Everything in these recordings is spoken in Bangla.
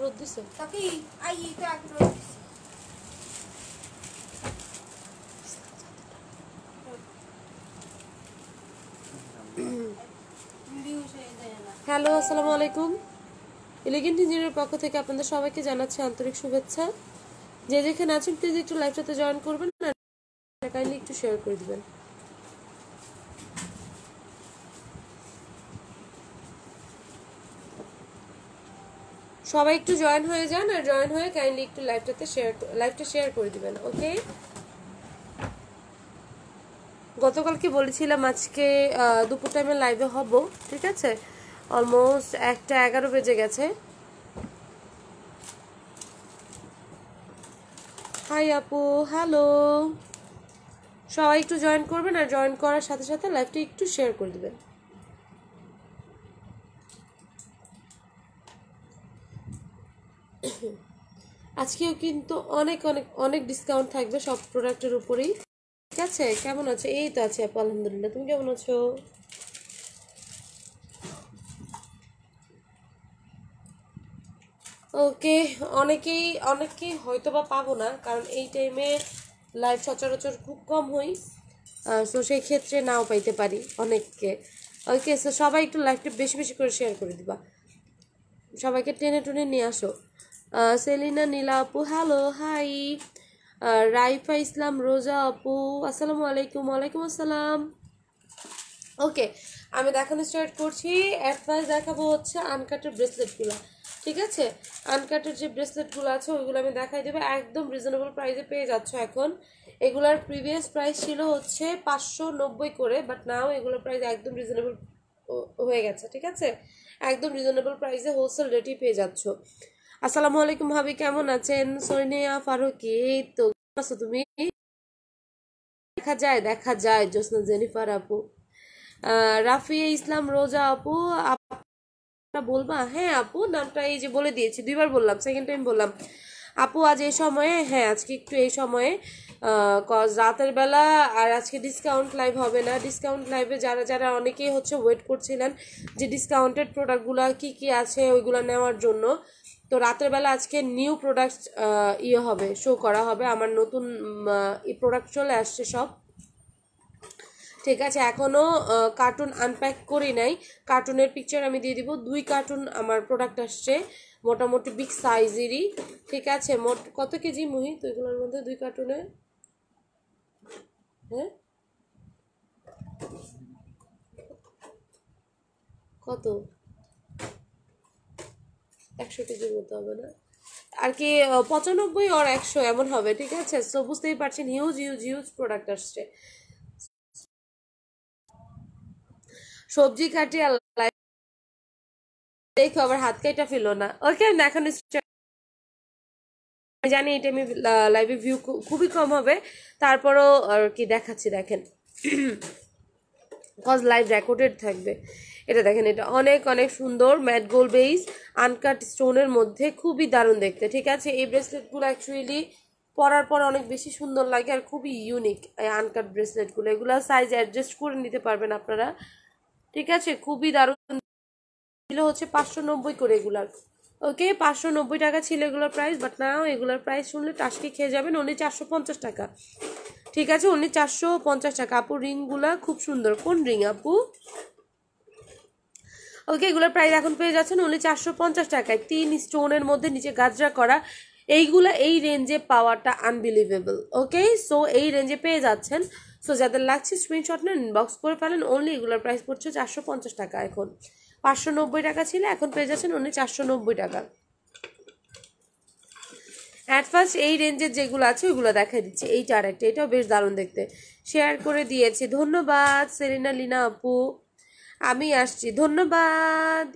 রোদ দিছে তাকি আই তো আগে রোদ দিছে হ্যালো আসসালামু আলাইকুম এলিগেন্ট ইঞ্জিনিয়ারের পক্ষ থেকে আপনাদের সবাইকে জানাচ্ছি আন্তরিক শুভেচ্ছা যে যেখানে আছেন প্লিজ একটু লাইভটাতে জয়েন করবেন না কাইন্ডলি একটু শেয়ার করে দিবেন সবাই একটু জয়েন হয়ে যান আর জয়েন হয়ে কাইন্ডলি একটু লাইভটা শেয়ার করে দিবেন ওকে গতকালকে বলেছিলাম আজকে দুপুর টাইমে লাইভে হব ঠিক আছে অলমোস্ট 1:11 বেজে গেছে হাই আপু হ্যালো সবাই একটু জয়েন করবেন আর জয়েন করার সাথে সাথে লাইভটা একটু শেয়ার করে দিবেন আজকেও কিন্তু অনেক অনেক অনেক ডিসকাউন্ট থাকবে সব প্রোডাক্টের উপরেই ঠিক আছে কেমন আছো এই তো আছি আপু আলহামদুলিল্লাহ তুমি কেমন আছো ওকে অনেকেই হয়তো বা পাবো না কারণ এই টাইমে লাইভ সচরাচর খুব কম হই সো সেই ক্ষেত্রে নাও পাইতে পারি অনেককে ওকে সো সবাই একটু লাইভটা বেশি বেশি করে শেয়ার করে দিবা সবাইকে টেনে টুনে নিয়ে আসো সেলিনা নীলা আপু হ্যালো হাই রাইফা ইসলাম রোজা আপু আসসালামু আলাইকুম ওয়ালাইকুম আসসালাম ওকে আমি দেখানো স্টার্ট করছি অ্যাট ফার্স্ট দেখাবো হচ্ছে আনকাটের ব্রেসলেটগুলো ঠিক আছে আনকাটের যে ব্রেসলেটগুলো আছে ওইগুলো আমি দেখাই দেবো একদম রিজনেবল প্রাইসে পেয়ে যাচ্ছ এখন এগুলার প্রিভিয়াস প্রাইস ছিল হচ্ছে 590 করে বাট নাও এগুলোর প্রাইস একদম রিজনেবল হয়ে গেছে ঠিক আছে একদম রিজনেবল প্রাইসে হোলসেল রেটই পেয়ে যাচ্ছ আসসালামু আলাইকুম ভাবি কেমন আছেন সোনিয়া ফারুকি তো আছো তুমি দেখা যায় জোসনা জেনিফার আপু রাফিয়া ইসলাম রোজা আপু বলবা হ্যাঁ আপু নামটা এই যে বলে দিয়েছি 2বার বললাম সেকেন্ড টাইম বললাম আপু আজ এই সময়ে হ্যাঁ আজকে একটু এই সময়ে রাতের বেলা আর আজকে ডিসকাউন্ট লাইভ হবে না ডিসকাউন্ট লাইভে যারা যারা অনেকেই হচ্ছে ওয়েট করছিলেন যে ডিসকাউন্টেড প্রোডাক্টগুলো কি আছে ওইগুলো নেওয়ার জন্য তো রাতের বেলা আজকে নিউ প্রোডাক্ট হবে শো করা হবে আমার নতুন প্রোডাক্ট চলে আসছে সব ঠিক আছে এখনো কার্টুন আনপ্যাক করি নাই কার্টুনের পিকচার আমি দিয়ে দিব 2 কার্টুন আমার প্রোডাক্ট আসছে মোটামুটি বিগ সাইজেরই ঠিক আছে মোট কত কেজি মুহি তো এগুলোর মধ্যে 2 কার্টুনে হ্যাঁ কত 100 কেজির মতো হবে না আর কি 95 আর 100 এমন হবে ঠিক আছে সো বুঝতেই পারছেন হিউজ হিউজ হিউজ প্রোডাক্ট আসছে সবজি কাটি আর দেখো আবার হাত কাটা ফেলো না ওকে আমি এখন জানি এটা আমি লাইভে ভিউ খুবই কম হবে তারপরও আর কি দেখাচ্ছি দেখেন কজ লাইভ রেকর্ডেড থাকবে এটা দেখেন এটা অনেক অনেক সুন্দর ম্যাট গোল্ড বেস আনকাট স্টোনের মধ্যে খুবই দারুণ দেখতে ঠিক আছে এই ব্রেসলেটগুলো অ্যাকচুয়ালি পরার পর অনেক বেশি সুন্দর লাগে আর খুবই ইউনিক এই আনকাট ব্রেসলেটগুলো এগুলো সাইজ অ্যাডজাস্ট করে নিতে পারবেন আপনারা ঠিক আছে খুবই দারুণ ছিল হচ্ছে 590 করে এগুলার ওকে 590 টাকা ছিল এগুলোর প্রাইস বাট নাও এগুলোর প্রাইস শুনলে টাসকি খেয়ে যাবেন অনলি 450 টাকা ঠিক আছে অনলি 450 টাকা আপু রিংগুলা খুব সুন্দর কোন রিং আপু ওকে এগুলোর প্রাইস এখন পেয়ে যাচ্ছেন অনলি 450 টাকায় 3 স্টোনের মধ্যে নিচে গাজরা করা এইগুলা এই রেঞ্জে পাওয়াটা আনবিলিভেবল ওকে সো এই রেঞ্জে পেয়ে যাচ্ছেন সো যাদের লাগছে স্ক্রিনশট নেন ইনবক্স করে ফেলেন অনলি এগুলোর প্রাইস পড়ছে 450 টাকা এখন 590 টাকা ছিল এখন পেয়ে যাচ্ছেন অনলি 490 টাকা অ্যাট ফার্স্ট এই রেঞ্জের যেগুলো আছে ওইগুলো দেখাই দিচ্ছি এইটা আরেকটা এটাও বেশ দারুণ দেখতে শেয়ার করে দিয়েছি ধন্যবাদ সেলিনা লিনা আপু আমি আসছি ধন্যবাদ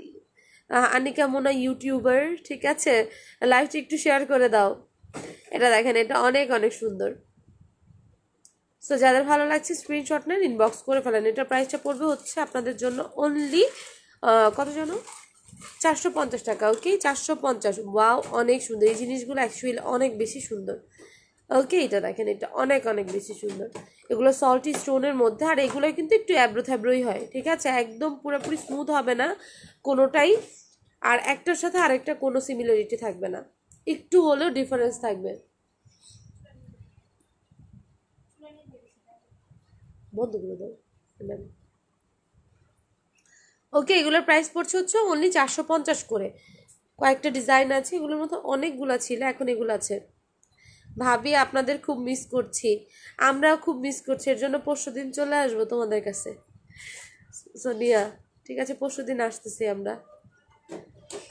আনিকা মোনা ইউটিউবার ঠিক আছে লাইভটা একটু শেয়ার করে দাও এটা দেখেন এটা অনেক অনেক সুন্দর সো যাদের ভালো লাগছে স্ক্রিনশট নেন ইনবক্স করে ফেলেন এটার প্রাইসটা পড়বে হচ্ছে আপনাদের জন্য অনলি কত জানো 450 টাকা ওকে 450 ওয়াও অনেক সুন্দর এই জিনিসগুলো অ্যাকচুয়ালি অনেক বেশি সুন্দর ওকে এটা দেখেন এটা অনেক অনেক বেশি সুন্দর এগুলো সল্টি স্টোনের মধ্যে আর এগুলো কিন্তু একটু অ্যাব্রো থ্যাব্রোই হয় ঠিক আছে একদম পুরোপুরি স্মুথ হবে না কোনোটাই আর একটার সাথে আরেকটা কোনো সিমিলারিটি থাকবে না, একটু হলেও ডিফারেন্স থাকবে। বন্ধ করে দাও। ওকে, এগুলোর প্রাইস পড়ছে হচ্ছে অনলি 450 করে। কয়েকটা ডিজাইন আছে, এগুলোর মধ্যে অনেকগুলো ছিল, এখন এগুলো আছে। ভাবি আপনাদের খুব মিস করছি, আমরাও খুব মিস করছি, এর জন্য পরশুদিন চলে আসবো তোমাদের কাছে সোনিয়া। ঠিক আছে, পরশুদিন আসতেছি আমরা।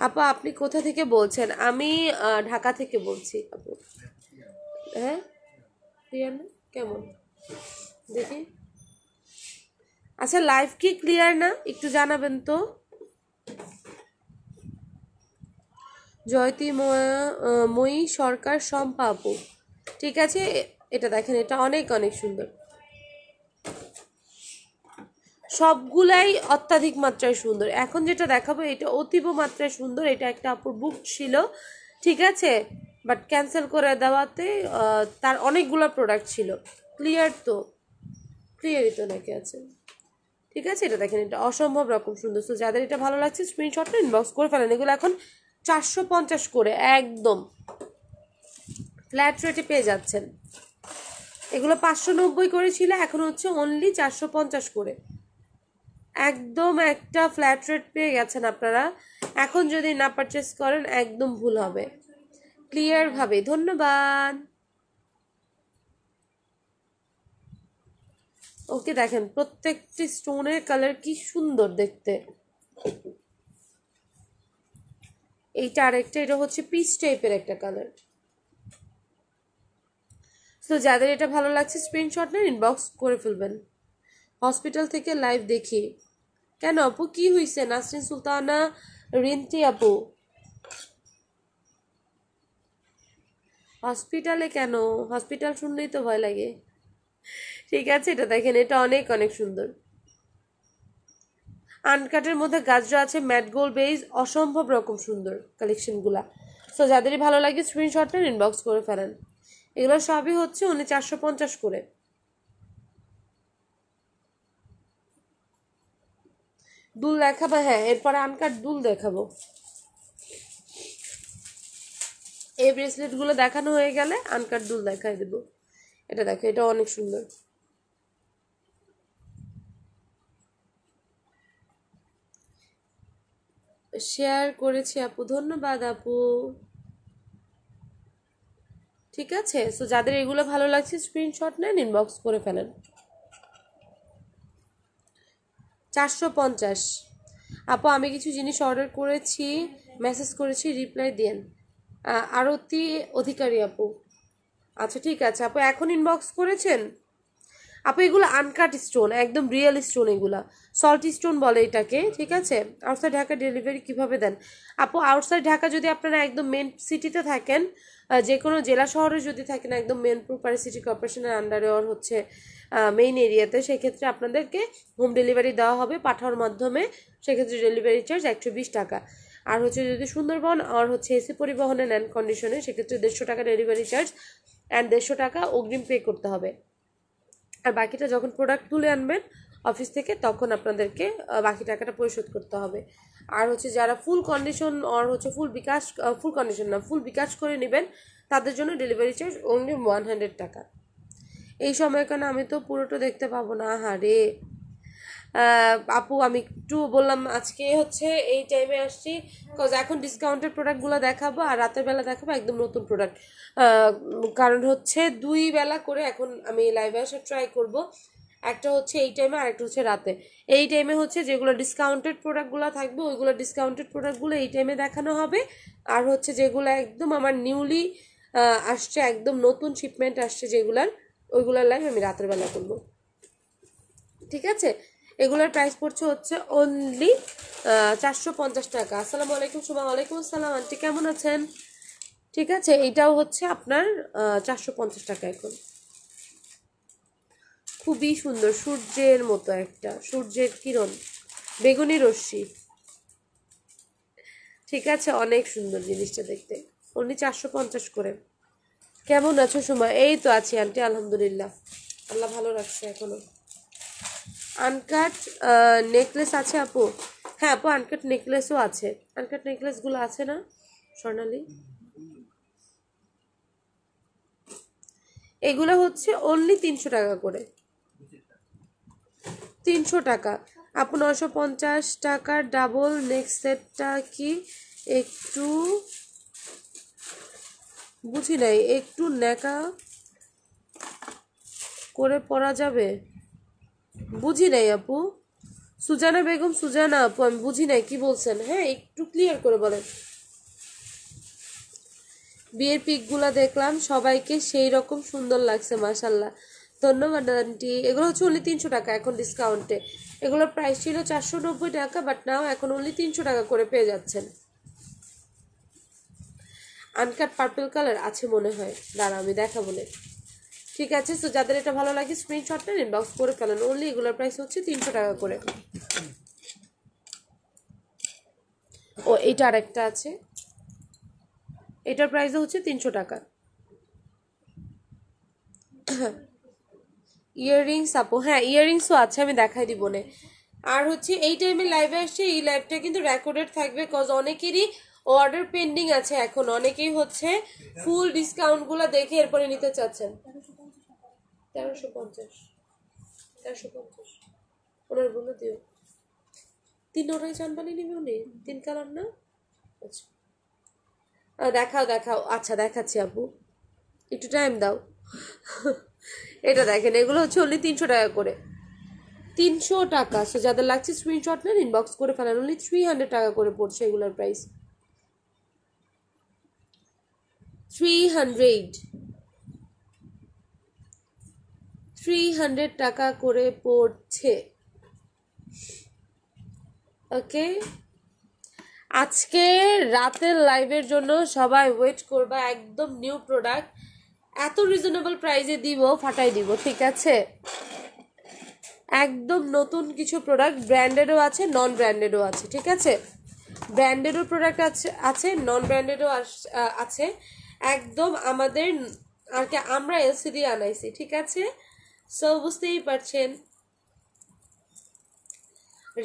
আপা আপনি কোথা থেকে বলছেন? আমি ঢাকা থেকে বলছি আপু। হ্যাঁ রিয়ানা কেমন দেখি। আচ্ছা লাইভ কি ক্লিয়ার না, একটু জানাবেন তো। জয়তী মই সরকার শম্পা আপু, ঠিক আছে। এটা দেখেন, এটা অনেক অনেক সুন্দর, সবগুলাই অত্যাধিক মাত্রায় সুন্দর। এখন যেটা দেখাবো এটা অতীব মাত্রায় সুন্দর, এটা একটা আপুর বুক ছিল, ঠিক আছে, বাট ক্যান্সেল করে দেওয়াতে তার অনেকগুলো প্রোডাক্ট ছিল। ক্লিয়ার তো, ক্লিয়ারই তো নাকি আছে, ঠিক আছে। এটা দেখেন, এটা অসম্ভব রকম সুন্দর। তো যাদের এটা ভালো লাগছে স্ক্রিনশটটা ইনবক্স করে ফেলেন। এগুলো এখন 450 করে, একদম ফ্ল্যাট রেটে পেয়ে যাচ্ছেন। এগুলো 590 করে ছিল, এখন হচ্ছে অনলি 450 করে, একদম একটা ফ্ল্যাট রেট পেয়ে গেছেন আপনারা। এখন যদি না পারচেস করেন একদম ভুল হবে, ক্লিয়ার ভাবে। ধন্যবাদ। ওকে দেখেন, প্রত্যেকটি স্টোনের কালার কি সুন্দর দেখতে। এইটা আরেকটা, এটা হচ্ছে পিচ টাইপের একটা কালার। তো যাদের এটা ভালো লাগছে স্ক্রিনশট নেন, ইনবক্স করে ফেলবেন। হসপিটাল থেকে লাইভ দেখি। কেন আপু, কি হয়েছে? নাসরিন সুলতানা, রিন্টি আপু, হসপিটালে কেন? হসপিটাল শুনলেই তো ভয় লাগে। ঠিক আছে, এটা দেখেন, এটা অনেক অনেক সুন্দর। আনকাটের মধ্যে গাজরা আছে, ম্যাট গোল্ড বেজ, অসম্ভব রকম সুন্দর কালেকশনগুলা। সো যাদেরই ভালো লাগে স্ক্রিনশট নেন, ইনবক্স করে ফেলেন। এগুলো সবই হচ্ছে উনি 450 করে। দুল দেখাবো? হ্যাঁ, এরপরে আনকাট দুল দেখাবো। এই ব্রেসলেটগুলো দেখানো হয়ে গেলে আনকাট দুল দেখাই দেবো। এটা দেখো, এটা অনেক সুন্দর। শেয়ার করেছি আপু, ধন্যবাদ আপু। ঠিক আছে, সো যাদের এগুলো ভালো লাগছে স্ক্রিনশট নেন, ইনবক্স করে ফেলেন। 450 আপু, আমি কিছু জিনিস অর্ডার করেছি, মেসেজ করেছি, রিপ্লাই দেন। আরতি অধিকারী আপু, আচ্ছা ঠিক আছে আপু, এখন ইনবক্স করেছেন আপু। এগুলো আনকাট স্টোন, একদম রিয়েল স্টোন, এগুলা সল্ট স্টোন বলে এটাকে, ঠিক আছে। আউটসাইড ঢাকা ডেলিভারি কিভাবে দেন আপু? আউটসাইড ঢাকা যদি আপনারা একদম মেন সিটিতে থাকেন, যে কোনো জেলা শহরে যদি থাকেন, একদম মেন প্রপার সিটি কর্পোরেশনের আন্ডারে ওর হচ্ছে মেইন এরিয়াতে, সেক্ষেত্রে আপনাদেরকে হোম ডেলিভারি দেওয়া হবে পাঠাওয়ার মাধ্যমে। সেক্ষেত্রে ডেলিভারি চার্জ 120 টাকা। আর হচ্ছে যদি সুন্দরবন আর হচ্ছে এসি পরিবহনে নেন কন্ডিশনে, সেক্ষেত্রে 150 টাকা ডেলিভারি চার্জ অ্যান্ড 150 টাকা অগ্রিম পে করতে হবে। আর বাকিটা যখন প্রোডাক্ট তুলে আনবেন অফিস থেকে, তখন আপনাদেরকে বাকি টাকাটা পরিশোধ করতে হবে। আর হচ্ছে যারা ফুল কন্ডিশন আর হচ্ছে ফুল কন্ডিশন না, ফুল বিকাশ করে নেবেন, তাদের জন্য ডেলিভারি চার্জ অনলি 100 টাকা। এই সময় কেন আমি তো পুরোটা দেখতে পাবো না, হারে। আপু আমি একটু বললাম আজকে হচ্ছে এই টাইমে আসছি, কজ এখন ডিসকাউন্টেড প্রোডাক্টগুলো দেখাবো আর রাতের বেলা দেখাবো একদম নতুন প্রোডাক্ট। কারণ হচ্ছে 2 বেলা করে এখন আমি লাইভে আসা ট্রাই করব। একটা হচ্ছে এই টাইমে আর একটা হচ্ছে রাতে। এই টাইমে হচ্ছে যেগুলো ডিসকাউন্টেড প্রোডাক্টগুলো থাকবে, ওইগুলো ডিসকাউন্টেড প্রোডাক্টগুলো এই টাইমে দেখানো হবে। আর হচ্ছে যেগুলো একদম আমার নিউলি আসছে, একদম নতুন শিপমেন্ট আসছে যেগুলার, ওইগুলোর লাইভ আমি রাতের বেলা করবো, ঠিক আছে। এগুলোর প্রাইস পড়ছে হচ্ছে অনলি 450 টাকা। আসসালামু আলাইকুম সুমা। ওয়ালাইকুম আসসালাম আন্টি, কেমন আছেন? ঠিক আছে, এইটাও হচ্ছে আপনার 450 টাকা। এখন খুবই সুন্দর, সূর্যের মতো একটা, সূর্যের কিরণ, বেগুনি রশ্মি, ঠিক আছে, অনেক সুন্দর জিনিসটা দেখতে। অনলি 450 করে। কেমন আছো সুমা? এই তো আছি আন্টি, আলহামদুলিল্লাহ, আল্লাহ ভালো রাখছে এখনো। আনকাট নেকলেস আছে আপু? হ্যাঁ আপু, আনকাট নেকলেসও আছে। আনকাট নেকলেসগুলো আছে না স্বর্ণালী? এগুলো হচ্ছে অনলি 300 টাকা করে। 300 টাকা আপু। 950 টাকার ডাবল নেক সেটটা কি একটু বুঝি নাই, একটু ন্যাকা করে পরা যাবে? বুঝি নাই আপু। সুজানা বেগম, সুজানা আপু, আমি বুঝি নাই কি বলছেন। হ্যাঁ একটু ক্লিয়ার করে বলেন। বিয়ের পিকগুলা দেখলাম, সবাইকে সেই রকম সুন্দর লাগছে, মাশাল্লাহ। ধন্যবাদ আন্টি। এগুলো হচ্ছে অনলি 300 টাকা এখন ডিসকাউন্টে। এগুলোর প্রাইস ছিল 490 টাকা, বাট নাও এখন অনলি 300 টাকা করে পেয়ে যাচ্ছেন। আনকাট পার্পল কালার আছে মনে হয়, দাঁড়া আমি দেখাবো না। ঠিক আছে, তো যাদের এটা ভালো লাগে স্ক্রিনশট নেন, ইনবক্স করে ফেলেন। অনলি এগুলোর প্রাইস হচ্ছে 300 টাকা করে। ও এইটা আরেকটা আছে, এটার প্রাইস হচ্ছে 300 টাকা। ইয়াররিংস আপু, হ্যাঁ ইয়াররিংসও আছে, আমি দেখাই দিব না। আর হচ্ছে এই টাইমে লাইভে আসছে, এই লাইভটা কিন্তু রেকর্ডেড থাকবে, কজ অনেকেরই অর্ডার পেন্ডিং আছে এখন। অনেকেই হচ্ছে ফুল ডিসকাউন্টগুলো দেখে এরপরে নিতে চাচ্ছেন। 1350, 1350 ওনার বলে দিও। 3 ওরাই চানবানি নিবে উনি, 3 কালার না? আচ্ছা দেখাও দেখাও, আচ্ছা দেখাচ্ছি আপু, একটু টাইম দাও। এটা দেখেন, এগুলো হচ্ছে অনলি 300 টাকা করে। 300 টাকা। সো যাদের লাগছে স্ক্রিনশট নেন, ইনবক্স করে ফেলেন। অনলি 300 টাকা করে পড়ছে এগুলোর প্রাইস। 300 টাকা করে পড়ছে। ওকে, আজকে রাতের লাইভের জন্য সবাই ওয়েট করবা। একদম নিউ প্রোডাক্ট, এত রিজনেবল প্রাইসে দিব, ফাটাই দিব। ঠিক আছে, একদম নতুন কিছু প্রোডাক্ট, ব্র্যান্ডেডও আছে নন ব্র্যান্ডেডও আছে। ঠিক আছে, ব্র্যান্ডেডও প্রোডাক্ট আছে নন ব্র্যান্ডেডও আছে। একদম আমাদের আর কি, আমরা এলসিডি আনাইছি। ঠিক আছে, সো বুঝতেই পারছেন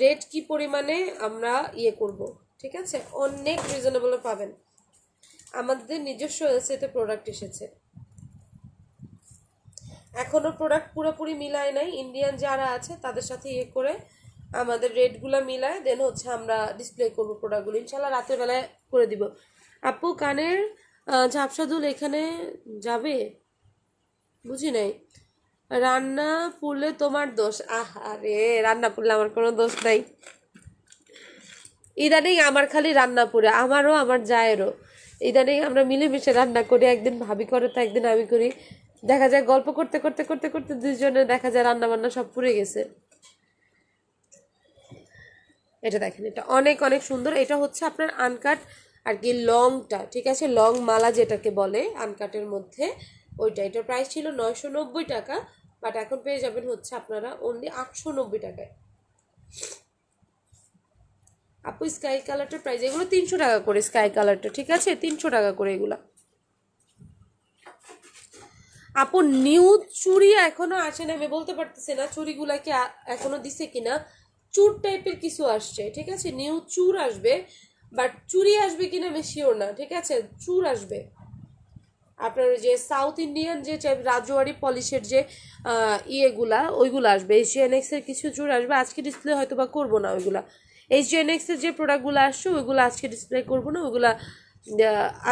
রেট কি পরিমাণে আমরা ইয়ে করব। ঠিক আছে, অনেক রিজনেবল পাবেন। আমাদের নিজস্ব এলসিতে প্রোডাক্ট এসেছে, এখনো প্রোডাক্ট পুরোপুরি মিলায় নাই। ইন্ডিয়ান যারা আছে তাদের সাথে ইয়ে করে আমাদের রেটগুলো মিলায় দেন হচ্ছে আমরা ডিসপ্লে করবো প্রোডাক্টগুলো, ইনশাল্লাহ রাতের বেলায় করে দিব। আপু কানের ঝাপসা দুল এখানে যাবে? বুঝি নাই। রান্না পুড়লে তোমার দোষ? আরে রান্না পুড়লে আমার কোনো দোষ নাই। ইদানিং আমার খালি রান্না পুড়ে, আমারও আমার জায়েরও। ইদানিং আমরা মিলেমিশে রান্না করি, একদিন ভাবি করে তো একদিন আমি করি। দেখা যায় গল্প করতে করতে করতে করতে দুইজনে দেখা যায় রান্না বান্না সব পুড়ে গেছে। এটা দেখেন, এটা অনেক অনেক সুন্দর। এটা হচ্ছে আপনার আনকাট আর কি লংটা। ঠিক আছে, লং মালা যেটাকে বলে আনকাটের মধ্যে, ওইটা। এটার প্রাইস ছিল 990 টাকা, বাট এখন পেয়ে যাবেন হচ্ছে আপনারা অনলি 890 টাকায়। আপু স্কাই কালারটার প্রাইস, এগুলো 300 টাকা করে স্কাই কালারটা। ঠিক আছে, 300 টাকা করে এগুলা। আপু নিউ চুড়ি এখনো আসে না, আমি বলতে পারতেছি না চুড়িগুলাকে এখনো দিছে কিনা। চুর টাইপের কিছু আসছে। ঠিক আছে, নিউ চুর আসবে, বাট চুড়ি আসবে কিনা আমি শিওর না। ঠিক আছে, চুর আসবে। আপনার যে সাউথ ইন্ডিয়ান যে রাজওয়ারি পলিশের যে ইয়েগুলা, ওইগুলো আসবে। HGNX এর কিছু চুর আসবে, আজকে ডিসপ্লে হয়তো বা করবো না ওইগুলা। HGNX এর যে প্রোডাক্টগুলো আসছে ওইগুলো আজকে ডিসপ্লে করবো না, ওইগুলা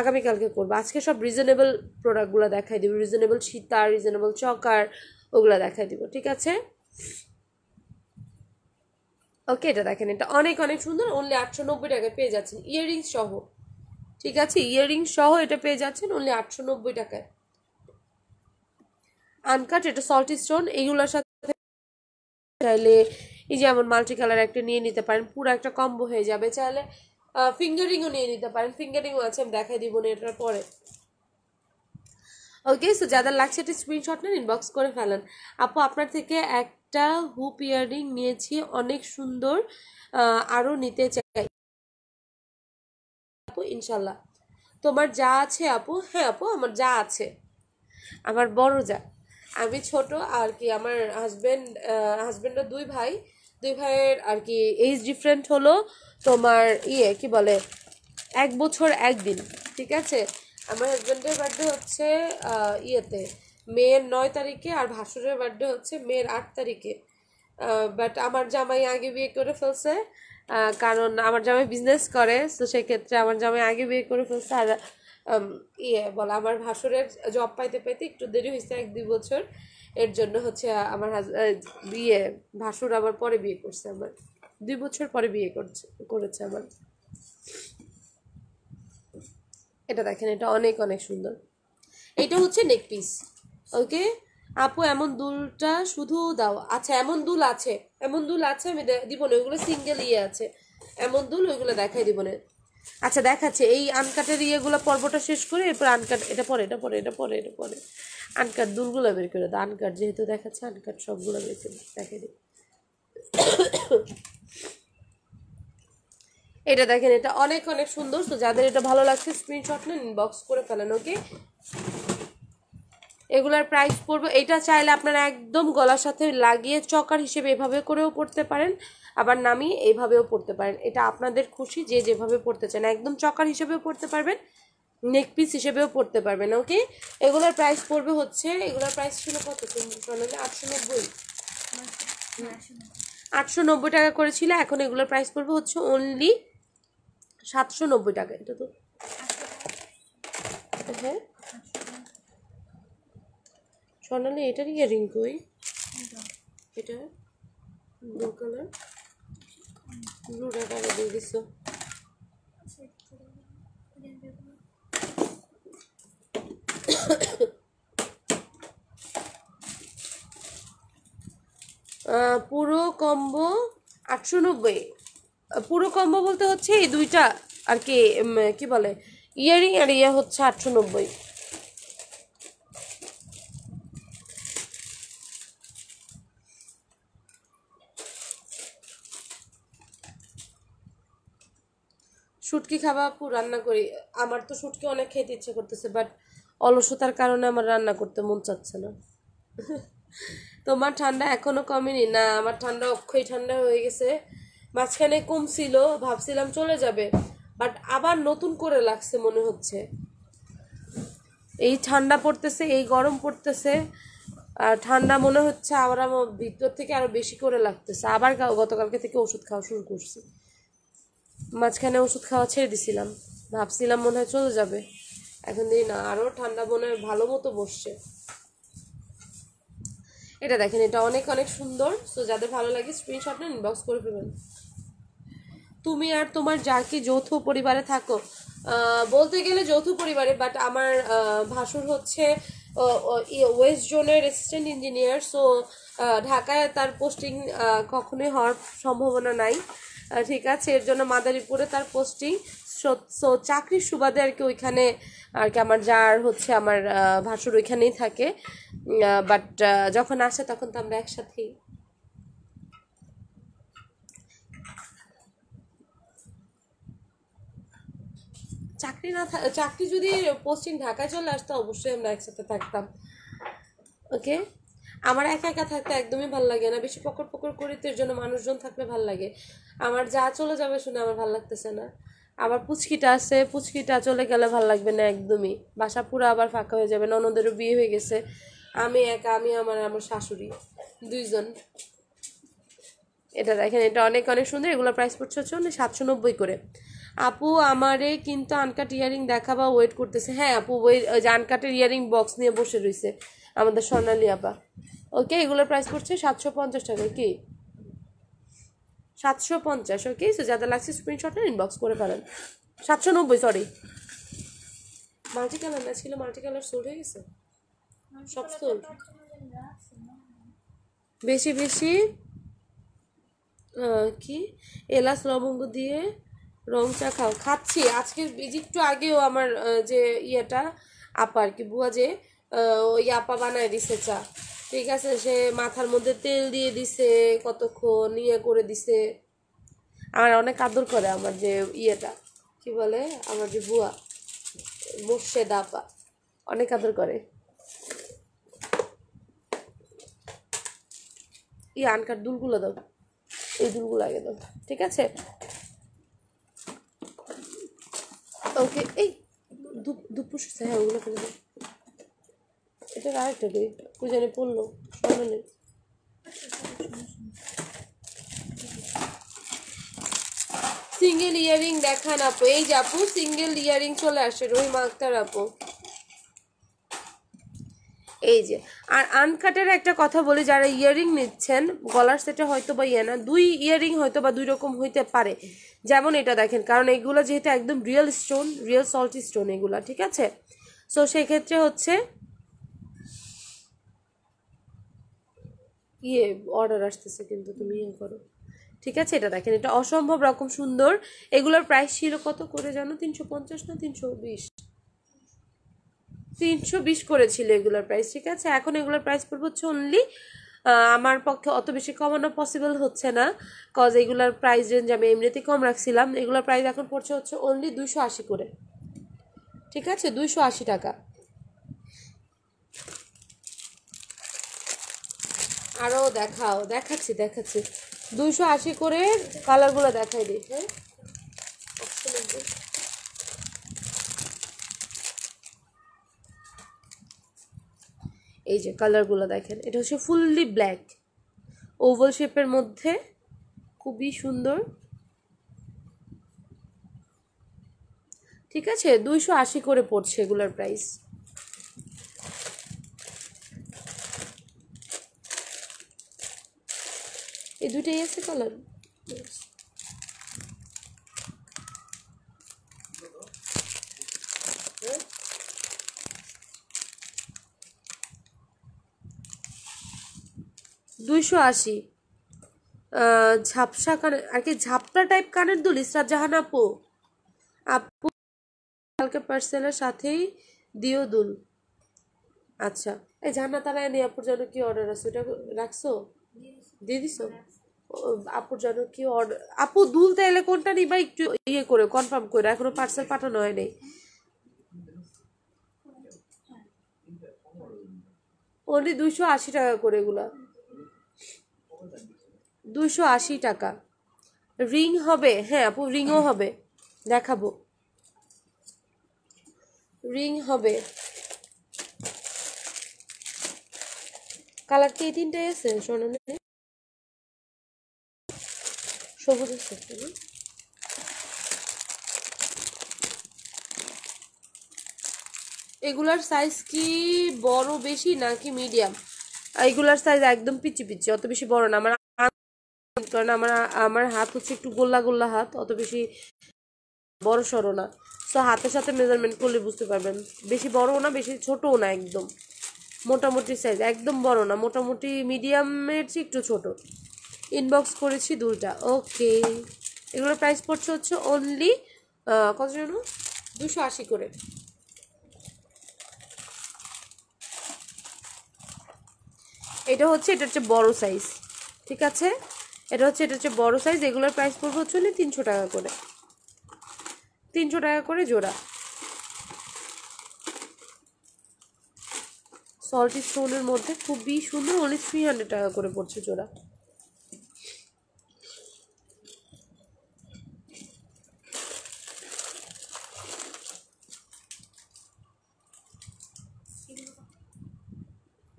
আগামীকালকে করবো। আজকে সব রিজনেবল প্রোডাক্টগুলো দেখাই দিব, রিজনেবল সীতার, রিজনেবল চকার, ওগুলা দেখাই দিব। ঠিক আছে, ওকে। এটা দেখেন, এটা অনেক অনেক সুন্দর, অনলি 890 টাকায় পেয়ে যাচ্ছেন ইয়াররিংস সহ। ঠিক আছে, ইয়াররিংস সহ এটা পেয়ে যাচ্ছেন অনলি 890 টাকায়। আনকাট, এটা সল্ট স্টোন, এইগুলোর সাথে চাইলে এই যেমন মাল্টি কালার একটা নিয়ে নিতে পারেন, পুরো একটা কম্বো হয়ে যাবে। চাইলে ফিঙ্গারিংও নিয়ে নিতে পারেন, ফিঙ্গারিংও আছে, আমি দেখাই দিব না এটার পরে। ওকে, সো যাদের লাগছে একটা স্ক্রিনশট নেন, ইনবক্স করে ফেলেন। আপু আপনার থেকে একটা হুপ ইয়াররিং নিয়েছি, অনেক সুন্দর, আরও নিতে চাই আপু। ইনশাল্লাহ তোমার যা আছে আপু? হ্যাঁ আপু, আমার যা আছে, আমার বড় যা। আমি ছোট আর কি, আমার হাজবেন্ডরা 2 ভাই, দুই ভাইয়ের আর কি এজ ডিফারেন্ট হলো তোমার কি বলে 1 বছর 1 দিন, ঠিক আছে। আমার হাজব্যান্ডের বার্থডে হচ্ছে ইয়েতে মেয়ের 9 তারিখে, আর ভাসুরের বার্থডে হচ্ছে মেয়ের 8 তারিখে। বাট আমার জামাই আগে বিয়ে করে ফেলছে, কারণ আমার জামাই বিজনেস করে, তো সেক্ষেত্রে আমার জামাই আগে বিয়ে করে ফেলছে। আর বলে আমার ভাসুরের জব পাইতে পাইতে একটু দেরি হয়েছে 1-2 বছর, এর জন্য হচ্ছে আমার ভাসুর আবার পরে বিয়ে করছে, আমার 2 বছর পরে বিয়ে করেছে আমার। এটা দেখেন, এটা অনেক অনেক সুন্দর। এটা হচ্ছে নেক পিস। ওকে আপু, এমন দুলটা শুধু দাও। আচ্ছা, এমন দুল আছে, আমি দিব না, ওইগুলো সিঙ্গেল আছে, এমন দুল ওইগুলো দেখাই দিব না। আচ্ছা দেখাচ্ছে, এই আনকাটের ইয়েগুলো পর্বটা শেষ করে এরপর আনকাট, এটা পরে আনকাট দুলগুলো বের করে দাও। আনকাট যেহেতু দেখাচ্ছে, আনকাট সবগুলো বের করে দেখাই দিই। এটা দেখেন, এটা অনেক অনেক সুন্দর। তো যাদের এটা ভালো লাগছে স্ক্রিনশট নেন, ইনবক্স করে ফেলেন। ওকে, এগুলার প্রাইস পড়বে, এটা চাইলে আপনারা একদম গলার সাথে লাগিয়ে চকার হিসেবে এভাবে করেও পড়তে পারেন, আবার নামিয়ে এইভাবেও পড়তে পারেন। এটা আপনাদের খুশি, যে যেভাবে পড়তে চান। একদম চকার হিসেবেও পড়তে পারবেন, নেক পিস হিসেবেও পড়তে পারবেন। ওকে, এগুলোর প্রাইস পড়বে হচ্ছে, এগুলোর প্রাইস ছিল কত? 890, 890 টাকা করেছিল। এখন এগুলোর প্রাইস পড়বে হচ্ছে অনলি 790 টাকা। এটা তো হ্যাঁ সোনালি, এটার ইয়ারিং কই? এটা ব্লু কালার, ব্লু টাকা দিয়ে দিছো। পুরো কম্বো 890। পুরো কম্বো বলতে হচ্ছে এই দুইটা আর কি, কি বলে, ইয়ারিং আর ইয়ে হচ্ছে 890। শুটকি খাবা আপু? রান্না করি। আমার তো শুটকি অনেক খেতে ইচ্ছে করতেছে, বাট অলসতার কারণে আমার রান্না করতে মন চাচ্ছে না। তোমার ঠান্ডা এখনো কমেনি? না, আমার ঠান্ডা অক্ষয় ঠান্ডা হয়ে গেছে। মাঝখানে কমছিল, ভাবছিলাম চলে যাবে, বাট আবার নতুন করে লাগছে মনে হচ্ছে। এই ঠান্ডা পড়তেছে, এই গরম পড়তেছে, আর ঠান্ডা মনে হচ্ছে আবার আমার ভিতর থেকে আরো বেশি করে লাগতেছে। আবার গতকালকে থেকে ওষুধ খাওয়া শুরু করছি। মাঝখানে ওষুধ খাওয়া ছেড়ে দিছিলাম, ভাবছিলাম মনে হয় চলে যাবে, এখন দিই না, আরো ঠান্ডা মনে হয় ভালো মতো বসছে। এটা দেখেন, এটা অনেক অনেক সুন্দর। সো যাদের ভালো লাগে স্ক্রিনশট নিয়ে ইনবক্স করে ফেলবেন। তুমি আর তোমার যা কি যৌথ পরিবারে থাকো? বলতে গেলে যৌথ পরিবারে, বাট আমার ভাসুর হচ্ছে ওয়েস্ট জোনের অ্যাসিস্ট্যান্ট ইঞ্জিনিয়ার। সো ঢাকায় তার পোস্টিং কখনোই হওয়ার সম্ভাবনা নাই, ঠিক আছে। এর জন্য মাদারীপুরে তার পোস্টিং। সো চাকরির সুবাদে আর কি ওইখানে আর কি আমার যার হচ্ছে আমার ভাসুর ওইখানেই থাকে। বাট যখন আসে তখন তো আমরা একসাথেই। চাকরি যদি পোস্টিং ঢাকায় চলে আসতো, অবশ্যই আমরা একসাথে থাকতাম। ওকে, আমার একা একা থাকতে একদমই ভালো লাগে না, বেশি পকড় পকড় করি, তো এর জন্য মানুষজন থাকলে ভালো লাগে। আমার যা চলে যাবে শুনে আমার ভালো লাগতেছে না। আবার পুচকিটা আছে, পুচকিটা চলে গেলে ভালো লাগবে না একদমই। বাসা পুরো আবার ফাঁকা হয়ে যাবে, ননদেরও বিয়ে হয়ে গেছে, আমি একা, আমি আমার শাশুড়ি, দুইজন। এটা দেখেন, এটা অনেক অনেক সুন্দর। এগুলো প্রাইস পড়ছে হচ্ছে 790 করে। আপু আমারে কিন্তু আনকাট ইয়ারিং দেখাবা, ওয়েট করতেছে। হ্যাঁ আপু, ওই যে আনকাটের ইয়ারিং বক্স নিয়ে বসে রয়েছে আমাদের স্বর্ণালী আপা। ওকে, এগুলোর প্রাইস পড়ছে 750 টাকা। কি 750? ওকে, সো যাদের লাগছে স্ক্রিনশট ইনবক্স করে ফেলেন। 790, সরি, মাল্টি কালার না ছিল, মাল্টি কালার সোল্ড হয়ে গেছে, সব সোল্ড। বেশি বেশি কি এলাচ লবঙ্গ দিয়ে রং চা খাও? খাচ্ছি আজকে, একটু আগেও আমার যে ইয়েটা আপা আর কি, বুয়া যে ওই আপা বানায় দিছে চা, ঠিক আছে। সে মাথার মধ্যে তেল দিয়ে দিছে, কতক্ষণ ইয়ে করে দিছে। আমার অনেক আদর করে আমার যে ইয়েটা, কি বলে, আমার যে বুয়া মুর্শেদা আপা, অনেক আদর করে। আনকার দুলগুলো দাও। এই দুলগুলো আগে দাও, ঠিক আছে? ওকে, এই দুপুর হ্যাঁ ওগুলো ফেলে দাও। এটা আরেকটা দিই, কই জানি পড়লো, স্বর্ণালী। সিঙ্গেল ইয়ারিং দেখান আপু। এই যে আপু সিঙ্গেল ইয়ারিং চলে আসে, রহিমা আক্তার আপু। এই যে, আর আনকাটের একটা কথা বলি, যারা ইয়ারিং নিচ্ছেন গলার সেটে হয়তো বা না, দুই ইয়ারিং হয়তো বা দুই রকম হইতে পারে। যেমন এটা দেখেন, কারণ এগুলো যেহেতু একদম real stone, real salty stone এগুলা, ঠিক আছে? সো সেক্ষেত্রে হচ্ছে অর্ডার আসতেছে, কিন্তু তুমি করো, ঠিক আছে? এটা দেখেন, এটা অসম্ভব রকম সুন্দর। এগুলোর প্রাইস ছিল কত করে জানো? 350 না 320? 320 করেছিল এগুলোর প্রাইস, ঠিক আছে? এখন এগুলোর প্রাইস পড়বে হচ্ছে অনলি, আমার পক্ষে অত বেশি কমানো পসিবল হচ্ছে না, কজ এগুলোর প্রাইস রেঞ্জ আমি এমনিতেই কম রাখছিলাম। এগুলোর প্রাইস এখন পড়ছে হচ্ছে অনলি 280 করে, ঠিক আছে? 280 টাকা। আরও দেখাচ্ছি 280 করে। কালারগুলো দেখাই দিই, হ্যাঁ? এই যে কালারগুলো দেখেন, এটা হচ্ছে ফুললি ব্ল্যাক, ওভাল শেপের মধ্যে, খুবই সুন্দর, ঠিক আছে? 280 করে পড়ছে এগুলোর প্রাইস। এই দুইটাই আছে কালার। 280। ঝাপসা কানের আর কি, ঝাপটা টাইপ কানের দুল। ইসরাত জাহান আপু, আপু কালকে পার্সেলের সাথেই দিও দুল। আচ্ছা, এই জান্নাত আরায়ানি আপুর জন্য কি অর্ডার আছে, ওটা রাখছো? দিয়ে দিছো? আপুর জন্য কি অর্ডার? আপু দুল তাইলে কোনটা নিবা একটু করে কনফার্ম করে, এখনো পার্সেল পাঠানো হয় নাই। অনলি 280 টাকা করে এগুলা, 280 টাকা। রিং হবে? হ্যাঁ আপু, রিংও হবে, দেখাবো, রিং হবে। কালার কি এই তিনটাই আছে? সোনালি, সবুজ আছে। এগুলার সাইজ কি বড় বেশি নাকি মিডিয়াম? এগুলার সাইজ একদম পিচি পিচি, অত বেশি বড় না। কারণ আমার হাত হচ্ছে একটু গোল্লা গোল্লা হাত, অত বেশি বড় সড়ো না। সো হাতের সাথে মেজারমেন্ট করলে বুঝতে পারবেন, বেশি বড়ও না বেশি ছোটও না, একদম মোটামুটি সাইজ, একদম বড় না, মোটামুটি মিডিয়ামের চেয়ে একটু ছোট। ইনবক্স করেছি দুলটা, ওকে। এগুলোর প্রাইস পড়ছে হচ্ছে অনলি কত জানো? 280 করে। এটা হচ্ছে বড় সাইজ, ঠিক আছে? এটা হচ্ছে বড় সাইজ। এগুলোর প্রাইস পড়বে হচ্ছে 300 টাকা করে, 300 টাকা করে জোড়া। সল্টি স্টোনের মধ্যে খুবই সুন্দর, অনলি 300 টাকা করে পড়ছে জোড়া।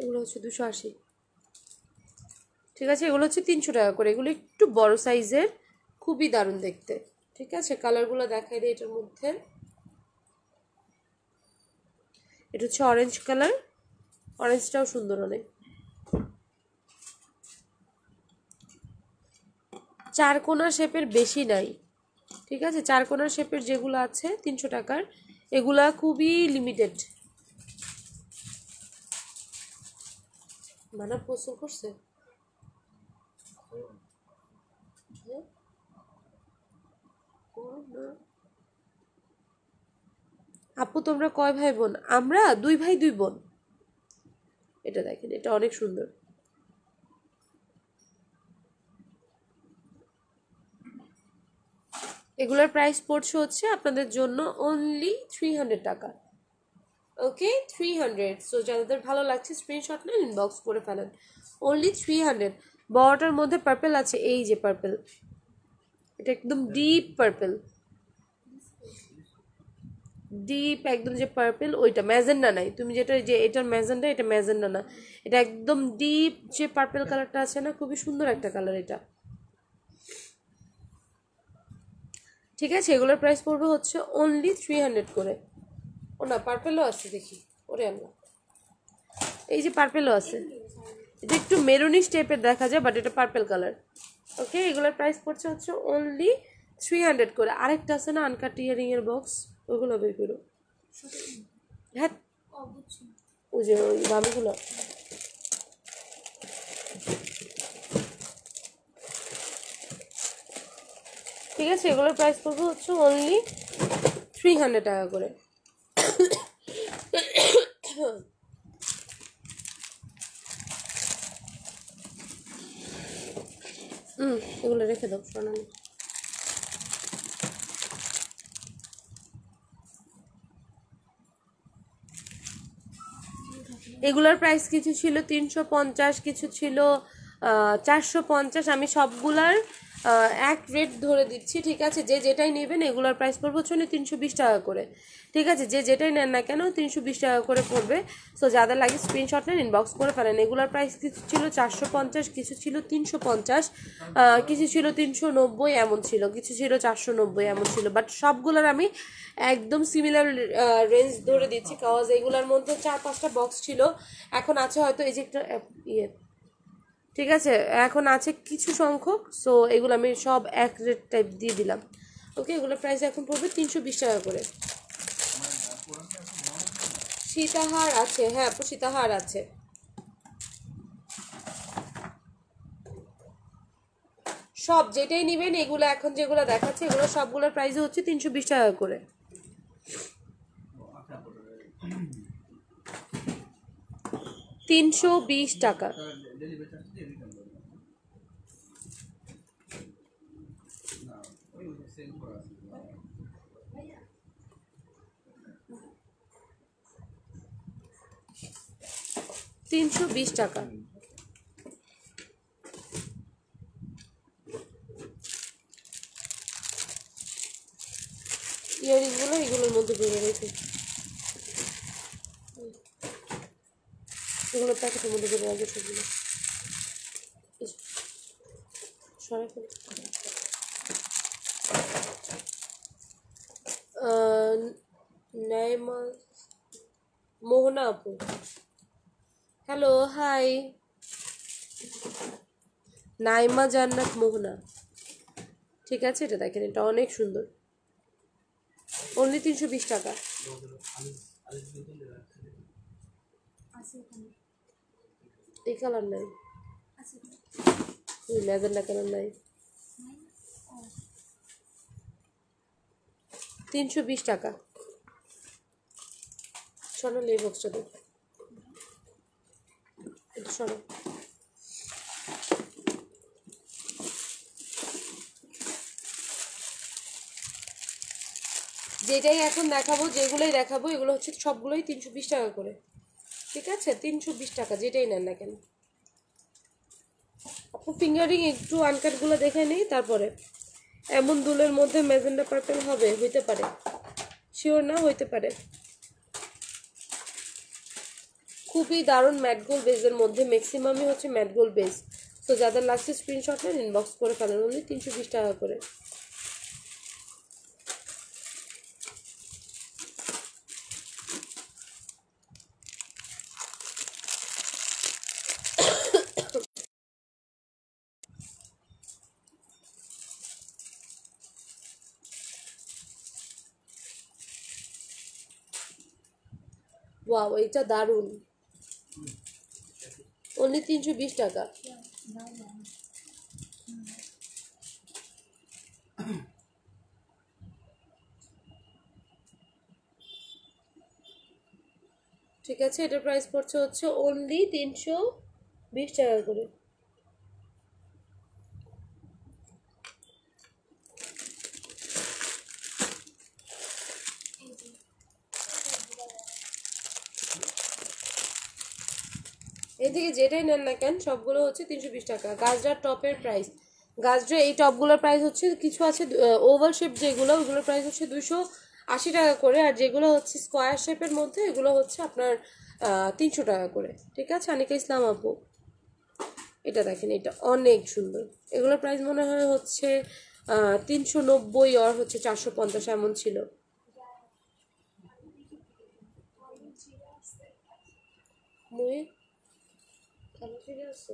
এগুলো হচ্ছে 280, ঠিক আছে? এগুলো হচ্ছে 300 টাকা করে। এগুলো একটু বড় সাইজের, খুবই দারুণ দেখতে, ঠিক আছে? কালারগুলো দেখাই দিই এটার মধ্যে। এটা হচ্ছে অরেঞ্জ কালার, অরেঞ্জটাও সুন্দর অনেক। 4 কোণা শেপের বেশি নাই, ঠিক আছে? 4 কোণা শেপের যেগুলো আছে 300 টাকার, এগুলা খুবই লিমিটেড। মানা প্রচুর করছে। আপু তোমরা কয় ভাই বোন? আমরা 2 ভাই 2 বোন। এটা দেখেন, এটা অনেক সুন্দর। এগুলোর প্রাইস পড়ছে হচ্ছে আপনাদের জন্য অনলি 300 টাকা, ওকে? 300। সো যাদের ভালো লাগছে স্ক্রিনশট নেন, ইনবক্স করে ফেলেন, অনলি 300। বড়টার মধ্যে পার্পল আছে, এই যে পার্পল, এটা একদম ডিপ পার্পল, ডিপ একদম যে পার্পল, ওইটা ম্যাজেন্ডা নাই, তুমি যেটা যে এটার ম্যাজেন্ডা, এটা ম্যাজেন্ডা না, এটা একদম ডিপ যে পার্পল কালারটা আছে না, খুবই সুন্দর একটা কালার এটা। ঠিক আছে, এগুলোর প্রাইস পড়বে হচ্ছে অনলি 300 করে। ও না, পার্পেলও আছে দেখি, ওরে আল্লাহ, এই যে পার্পেলও আছে, এটা একটু মেরুনিশ টাইপের দেখা যায়, বাট এটা পার্পেল কালার। ওকে, এগুলোর প্রাইস পড়ছে হচ্ছে অনলি 300 করে। আরেকটা আছে না আনকাট ইয়ারিং এর বক্স, ওগুলো বের করো। হ্যাঁ, ওই যে ওই দামিগুলো। ঠিক আছে, এগুলোর প্রাইস পড়বে হচ্ছে অনলি 300 টাকা করে। এগুলো রেখে দাও সোনালি। এগুলোর প্রাইস কিছু ছিল 350, কিছু ছিল 450। আমি সবগুলার এক রেট ধরে দিচ্ছি, ঠিক আছে? যে যেটাই নেবেন এগুলোর প্রাইস পড়বে হচ্ছে 320 টাকা করে, ঠিক আছে? যে যেটাই নেন না কেন 320 টাকা করে পড়বে। সো যাদের লাগে স্ক্রিনশট নেন, ইনবক্স করে ফেলেন। এগুলোর প্রাইস কিছু ছিল 450, কিছু ছিল 350, কিছু ছিল 390, এমন ছিল, কিছু ছিল 490, এমন ছিল। বাট সবগুলোর আমি একদম সিমিলার রেঞ্জ ধরে দিচ্ছি, কজ এগুলোর মধ্যে 4-5টা বক্স ছিল, এখন আছে হয়তো এই যে একটা ইয়ে, ঠিক আছে, এখন আছে কিছু সংখ্যক। সো এগুলো আমি সব এক রেট টাইপ দিয়ে দিলাম। ওকে, এগুলোর প্রাইস এখন পড়বে 320 টাকা করে। সীতাহার আছে, হ্যাঁ আপু সীতাহার আছে। সব যেটাই নেবেন, এগুলো এখন যেগুলো দেখাচ্ছে এগুলো সবগুলোর প্রাইস হচ্ছে 320 টাকা করে। 320 টাকা। টাকা। ইয়ারিংগুলো এগুলোর মধ্যে ভরে রেখে, এগুলো প্যাকেটের মধ্যে ভরে রাখবে সবগুলো। সরাই ফেলো। নাইমা মোহনা আপু, হ্যালো হাই। নাইমা জান্নাত মোহনা, ঠিক আছে, এটা দেখেন, এটা অনেক সুন্দর, অনলি 320 টাকা। এই কালার নাই, ম্যাজেন্ডা কালার নাই। 320 টাকা। সোনালি এই বক্সটা দেখ, এটা সরো। যেটাই এখন দেখাবো, যেগুলোই দেখাবো এগুলো হচ্ছে সবগুলোই 320 টাকা করে, ঠিক আছে? 320 টাকা যেটাই নেন না কেন। আপু ফিঙ্গারিং একটু আনকাটগুলো দেখে নেই, তারপরে এমন দুলের মধ্যে ম্যাজেন্ডা পার্পল হবে, হইতে পারে, শিওর না, হইতে পারে। খুবই দারুণ ম্যাট গোল্ড বেজের মধ্যে, ম্যাক্সিমামই হচ্ছে ম্যাট গোল্ড বেজ। তো যাদের লাগছে স্ক্রিনশট নেন, ইনবক্স করে ফেলেন, অনলি 320 টাকা করে। ওয়াও, এটা দারুণ, অনলি 320 টাকা। ঠিক আছে, এটার প্রাইস পড়ছে হচ্ছে অনলি 320 টাকা করে। এদিকে যেটাই নেন না কেন সবগুলো হচ্ছে 320 টাকা। গাজরার টপের প্রাইস, গাজরা এই টপগুলোর প্রাইস হচ্ছে, কিছু আছে ওভাল শেপ যেগুলো, ওগুলোর প্রাইস হচ্ছে 280 টাকা করে, আর যেগুলো হচ্ছে স্কোয়ার শেপের মধ্যে এগুলো হচ্ছে আপনার 300 টাকা করে। ঠিক আছে আনিকা ইসলাম আপু, এটা দেখেন, এটা অনেক সুন্দর। এগুলোর প্রাইস মনে হয় হচ্ছে 390 আর হচ্ছে 450 এমন ছিল। মুই ভালো ঠিক আছে।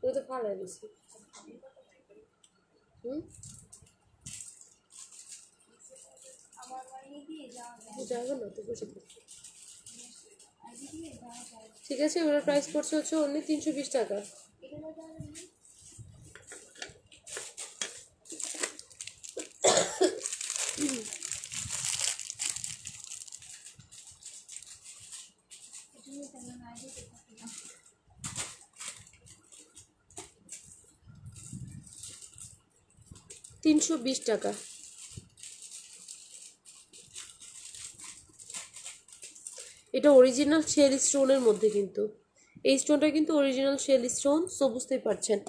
ওই তো ফালাই দিছি। হুম, আমার বাড়ি দিয়ে যাওয়া যায়। যাবো না তো বসে থাকো। আগে দিয়ে যাওয়া যায়। ঠিক আছে, এগুলোর প্রাইস পড়ছে হচ্ছে অনলি 320 টাকা। এখানে যাওয়া যায় না? এজন্য তেমন আগে যেতে না। 320 টাকা। এটা অরিজিনাল শেল স্টোনের মধ্যে, কিন্তু এই স্টোনটা কিন্তু অরিজিনাল শেল স্টোন, সো বুঝতেই পারছেন।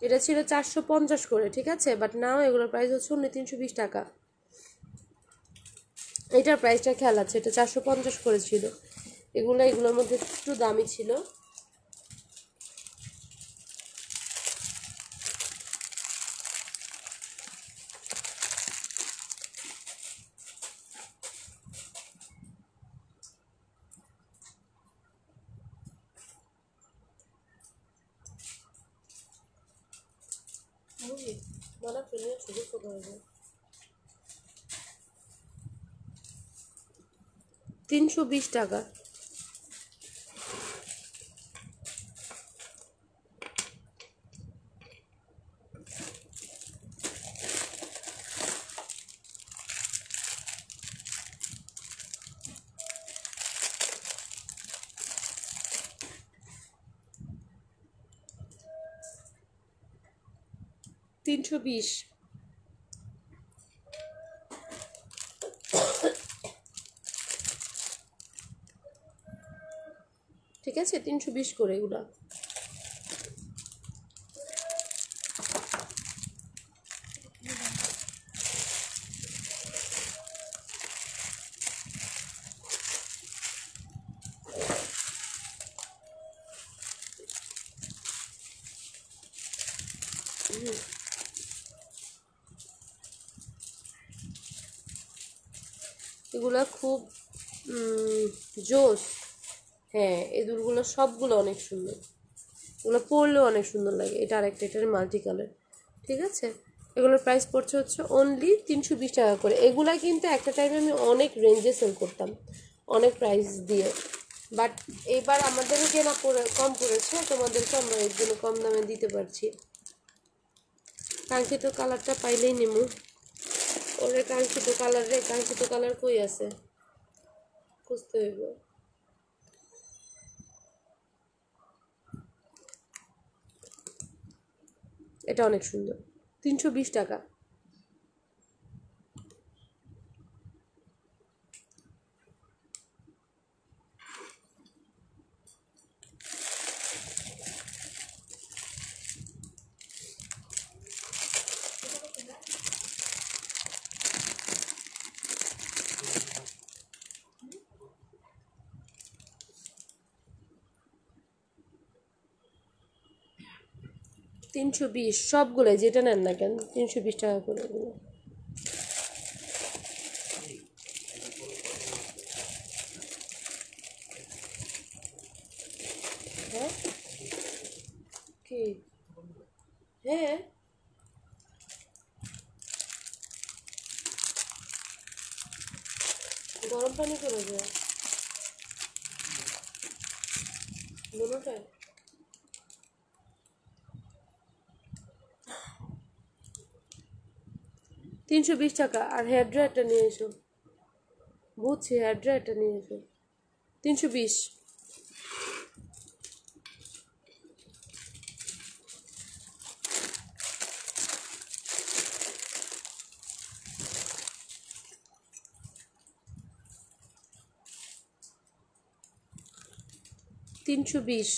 এটা ছিল 450 করে, ঠিক আছে, বাট নাও এগুলোর প্রাইস হচ্ছে অনলি 320 টাকা। এটার প্রাইসটা খেয়াল আছে, এটা 450 করে ছিল। এগুলোর মধ্যে একটু দামি ছিল। বলা ফেলে ছোটো ছোটো হয়ে যায়। 320 টাকা। তিনশো বিশ। ঠিক আছে, 320 করে এগুলা। এগুলা খুব জোস। হ্যাঁ, এই দুলগুলো সবগুলো অনেক সুন্দর, এগুলো পরলেও অনেক সুন্দর লাগে। এটা আরেকটা, এটার মাল্টি কালার। ঠিক আছে, এগুলোর প্রাইস পড়ছে হচ্ছে অনলি 320 টাকা করে। এগুলা কিন্তু একটা টাইমে আমি অনেক রেঞ্জে সেল করতাম, অনেক প্রাইস দিয়ে, বাট এইবার আমাদেরও কেনা কম পড়েছে, তোমাদেরকে আমরা এর জন্য কম দামে দিতে পারছি। কাঙ্ক্ষিত কালারটা পাইলেই নেমু। ওরে কাঙ্ক্ষিত কালার রে, কাঙ্ক্ষিত কালার কই আছে, খুঁজতে হইব। এটা অনেক সুন্দর, 320 টাকা। তিনশো বিশ সবগুলো, যেটা নেন না কেন 320 টাকা করে এগুলো। হ্যাঁ কি, হ্যাঁ গরম পানি করে দেয় দুটোটায়। 320 টাকা। আর হেয়ার ড্রায়ারটা নিয়ে এসো। বুঝছি, অ্যাড্রেসটা নিয়ে এসো। 320। তিনশো বিশ।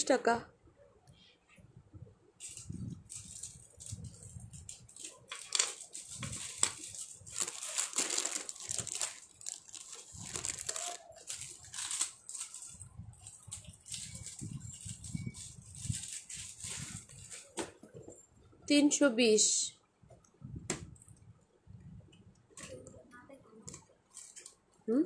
টাকা। তিনশো বিশ। হুম,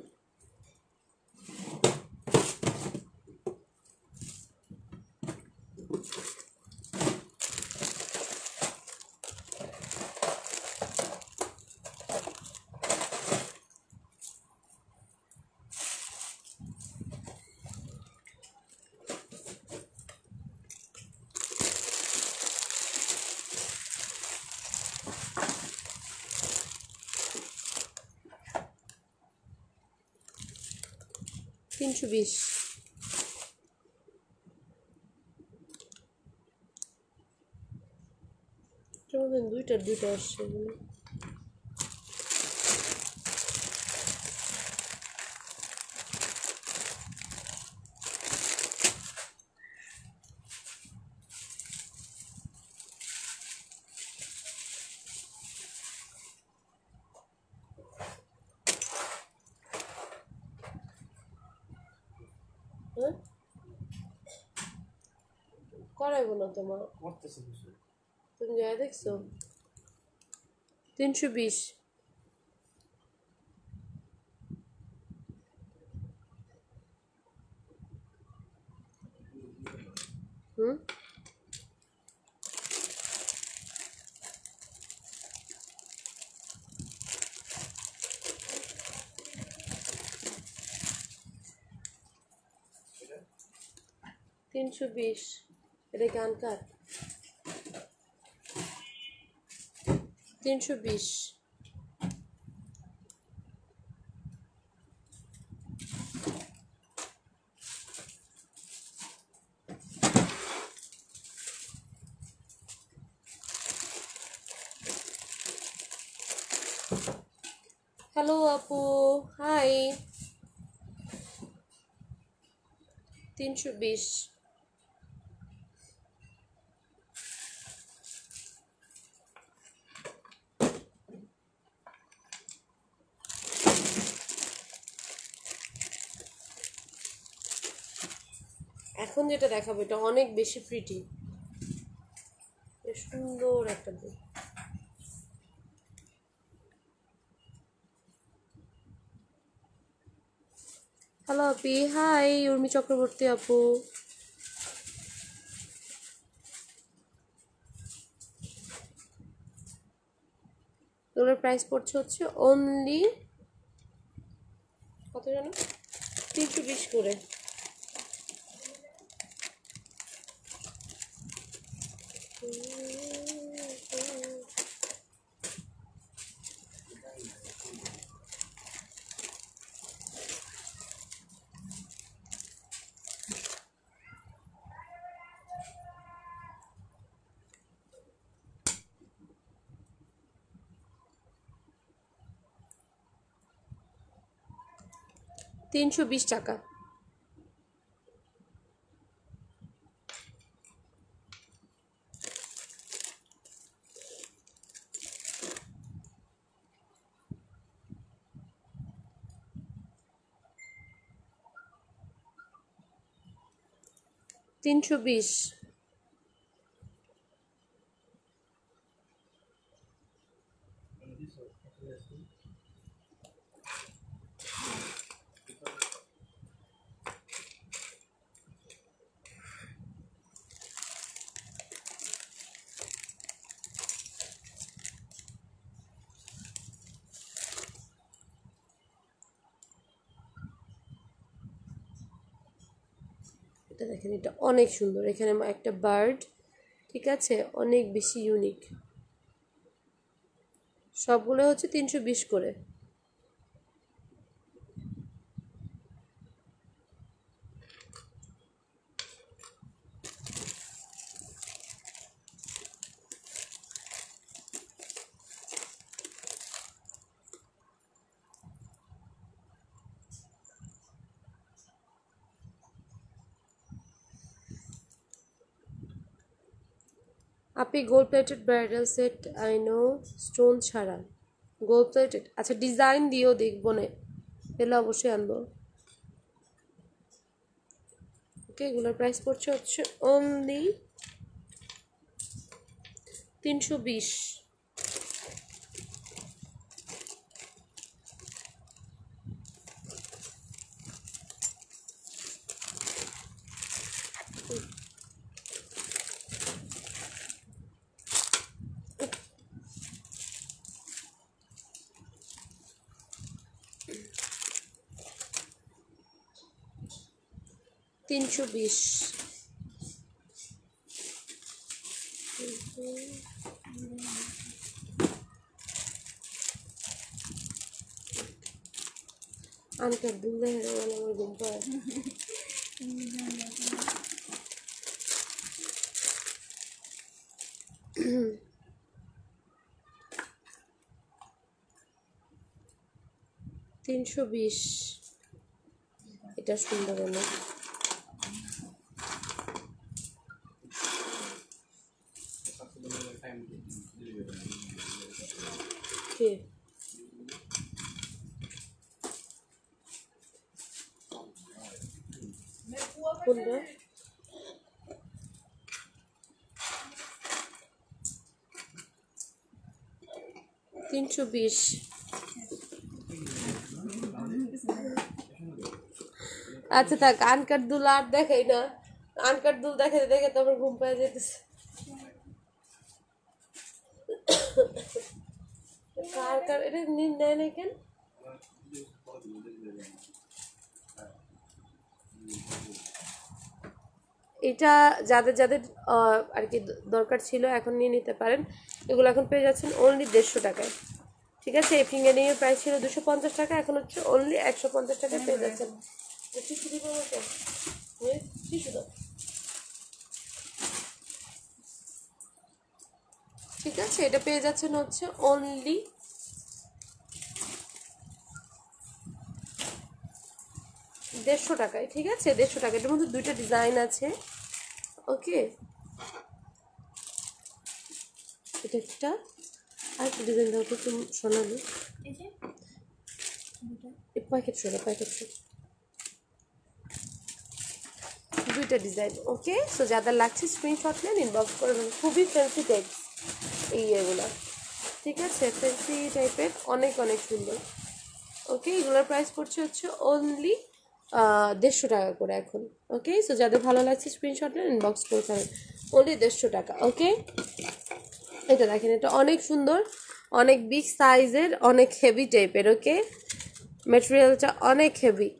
তিনশো বিশ। দুইটা আসছে। হ্যাঁ, করাইবো না তোমার, তুমি যাই দেখছো। 320। হুম, তিনশো বিশ। এটা গান কার? 320। হ্যালো আপু, হাই। 320। এখন যেটা দেখাবো এটা অনেক বেশি প্রিটি, সুন্দর একটা বই। হ্যালো আপি, হাই। উর্মি চক্রবর্তী আপু। এগুলোর প্রাইস পড়ছে হচ্ছে অনলি কত জানো, 320 করে। টাকা। তিনশো বিশ। এটা দেখেন, এটা অনেক সুন্দর। এখানে একটা বার্ড, ঠিক আছে, অনেক বেশি ইউনিক। সবগুলো হচ্ছে 320 করে। আপনি gold plated bridal said I know, stone ছাড়া গোল্ড প্লেটেড। আচ্ছা, ডিজাইন দিয়েও দেখবো না, পেলে অবশ্যই আনবো। ওকে, এগুলোর প্রাইস পড়ছে হচ্ছে অনলি 320। তিনশো বিশ। আনকার দুল দেখে গেলে আমার ঘুম পায়। 320। এটা সুন্দর অনেক। কে কোনটা? 320। আচ্ছা থাক, আনকাট দুল আর দেখাই না। আনকাট দুল দেখে দেখে তো আমার ঘুম পায় যেতেছে। কার কার এটা নেয় না কেন? এটা যাদের যাদের আর কি দরকার ছিল এখন নিয়ে নিতে পারেন। এগুলো এখন পেয়ে যাচ্ছেন অনলি 150 টাকায়। ঠিক আছে, এই ফিঙ্গারিংয়ের প্রাইস ছিল 250 টাকা, এখন হচ্ছে অনলি 150 টাকায় পেয়ে যাচ্ছেন। টিস্যু দিব আমাকে, টিস্যু দাও। ঠিক আছে, এটা পেয়ে যাচ্ছেন হচ্ছে অনলি 150 টাকায়। ঠিক আছে, 150 টাকা। এটার মধ্যে দুইটা ডিজাইন আছে। ওকে, এটা একটা আর একটা ডিজাইন দাও তো তুমি শোনালো। প্যাকেট শোনো, প্যাকেট শোনো, দুইটা ডিজাইন। ওকে, সো যাদের লাগছে স্ক্রিনশট নেন, ইনবক্স করবেন। খুবই ফ্যান্সি টাইপ এই ইয়েগুলো। ঠিক আছে, ফ্যান্সি টাইপের, অনেক অনেক সুন্দর। ওকে, এগুলোর প্রাইস পড়ছে হচ্ছে অনলি 150 টাকা করে এখন। ওকে, সো যাদের ভালো লাগছে স্ক্রিনশট নেন, ইনবক্স করে ফেলেন। অনলি 150 টাকা। ওকে, এটা দেখেন, এটা অনেক সুন্দর, অনেক বিগ সাইজের, অনেক হেভি টাইপের। ওকে, ম্যাটেরিয়ালটা অনেক হেভি।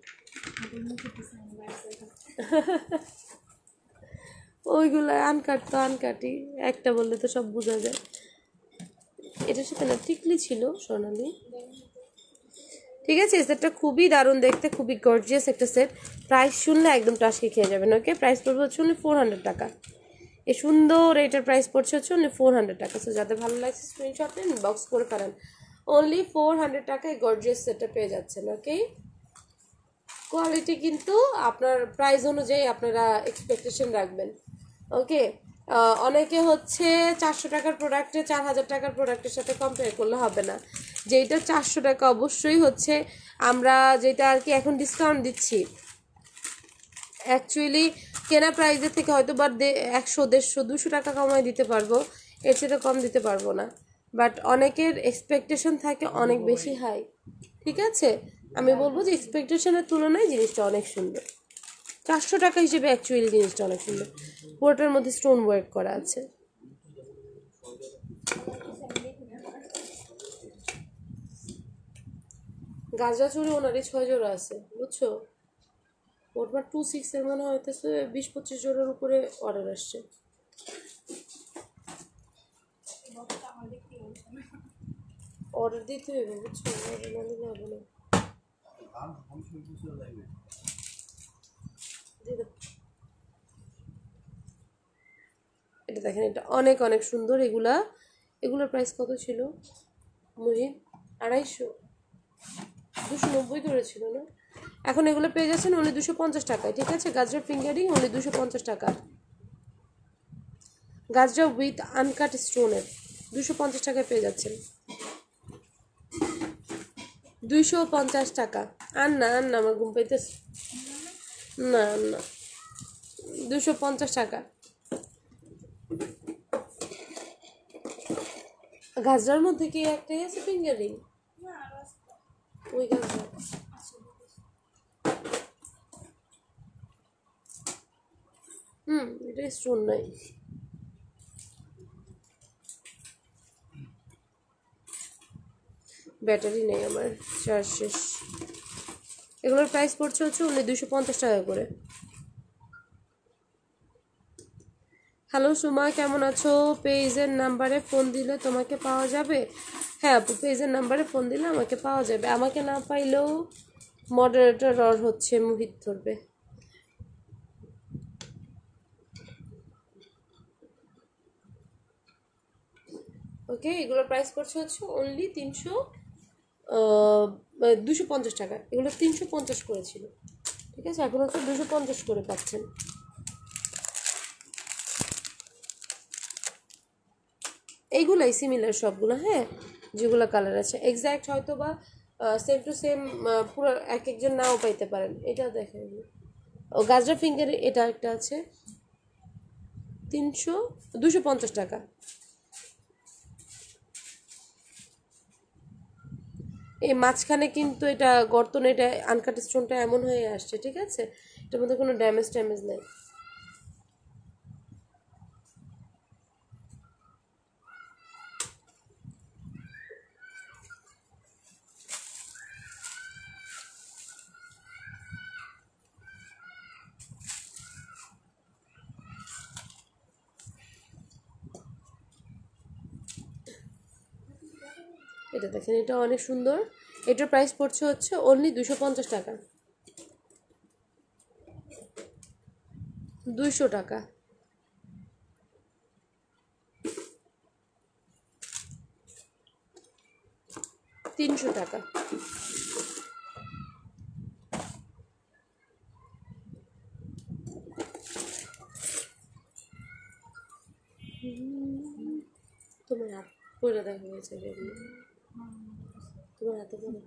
ওইগুলো আনকাট তো আনকাটি, একটা বললে তো সব বোঝা যায়। এটার সাথে না টিকলি ছিল সোনালি। ঠিক আছে, এই সেটটা খুবই দারুণ দেখতে, খুবই গর্জিয়াস একটা সেট। প্রাইস শুনলে একদম টাসকে খেয়ে যাবেন। ওকে, প্রাইস পড়বে হচ্ছে অনলি 400 টাকা। এই সুন্দর এইটার প্রাইস পড়ছে হচ্ছে অনলি 400 টাকা। সো যাদের ভালো লাগছে স্ক্রিনশট নেন, বক্স করে ফেলেন। অনলি 400 টাকায় গর্জিয়াস সেটটা পেয়ে যাচ্ছেন। ওকে, কোয়ালিটি কিন্তু আপনার প্রাইস অনুযায়ী আপনারা এক্সপেকটেশন রাখবেন। ওকে, অনেকে হচ্ছে 400 টাকার প্রোডাক্টে 4000 টাকার প্রোডাক্টের সাথে কম্পেয়ার করলে হবে না। যেটা 400 টাকা অবশ্যই হচ্ছে আমরা যেটা আর কি এখন ডিসকাউন্ট দিচ্ছি, অ্যাকচুয়ালি কেনা প্রাইসের থেকে হয়তো বা 100, 150, 200 টাকা কমায় দিতে পারবো, এর চেয়ে কম দিতে পারবো না। বাট অনেকের এক্সপেকটেশন থাকে অনেক বেশি হাই। ঠিক আছে, আমি বলবো যে এক্সপেকটেশনের তুলনায় জিনিসটা অনেক সুন্দর। 400 টাকা হিসেবে অ্যাকচুয়ালি জিনিসটা অনেক সুন্দর। পুরোটার মধ্যে স্টোন ওয়ার্ক করা আছে। গাজরা চুড়ি ওনারই 6 জোড়া আছে, বুঝছো? মোটমাট 26 মনে হইতেছে 20-25 জনের উপরে অর্ডার আসছে। অর্ডার দিতে হবে বুঝছো, অর্ডার না দিলে হবে না। দিয়ে দাও। এটা দেখেন, এটা অনেক অনেক সুন্দর। এগুলোর প্রাইস কত ছিল মুহিব? 250, 290 ধরেছিল না? এখন এগুলো পেয়ে যাচ্ছেন only 250 টাকায়। ঠিক আছে, গাজরা ফিঙ্গারিং only 250 টাকা। গাজরা উইথ আনকাট স্টোনের 250 টাকায় পেয়ে যাচ্ছেন। 250 টাকা। আর না আমার ঘুম পাইতেছে। না 250 টাকা। গাজরার মধ্যে কি একটাই আছে ফিঙ্গারিং? না আর আছে। ওই গাজরা এটা স্টোন নাই। ব্যাটারি নেই আমার, চার্জ শেষ। এগুলোর প্রাইস পড়ছে হচ্ছে only 250 টাকা করে। হ্যালো সুমা, কেমন আছো? পেজের নাম্বারে ফোন দিলে তোমাকে পাওয়া যাবে? হ্যাঁ আপু, পেজের নাম্বারে ফোন দিলে আমাকে পাওয়া যাবে। আমাকে না পাইলেও মডারেটর হচ্ছে মুহিত ধরবে। ওকে, এগুলোর প্রাইস পড়ছে হচ্ছে অনলি 250 টাকা। এগুলো 350 করেছিল, ঠিক আছে, এখন হচ্ছে 250 করে পাচ্ছেন। এইগুলাই সিমিলার সবগুলো, হ্যাঁ, যেগুলো কালার আছে এক্স্যাক্ট হয়তো বা সেম টু সেম পুরো এক একজন নাও পাইতে পারেন। এটা দেখেন, ও গাজরা ফিঙ্গারে এটা একটা আছে 250 টাকা। এই মাঝখানে কিন্তু এটা গর্তন, এটা আনকাট স্টোনটা এমন হয়ে আসছে, ঠিক আছে, এটার মধ্যে কোনো ড্যামেজ নেই। এটা দেখেন, এটা অনেক সুন্দর। এটার প্রাইস পড়ছে হচ্ছে অনলি 250 টাকা। 200 টাকা। 300 টাকা। তোমার হাত পরে দেখা হয়েছে, তোমার হাতে পরে।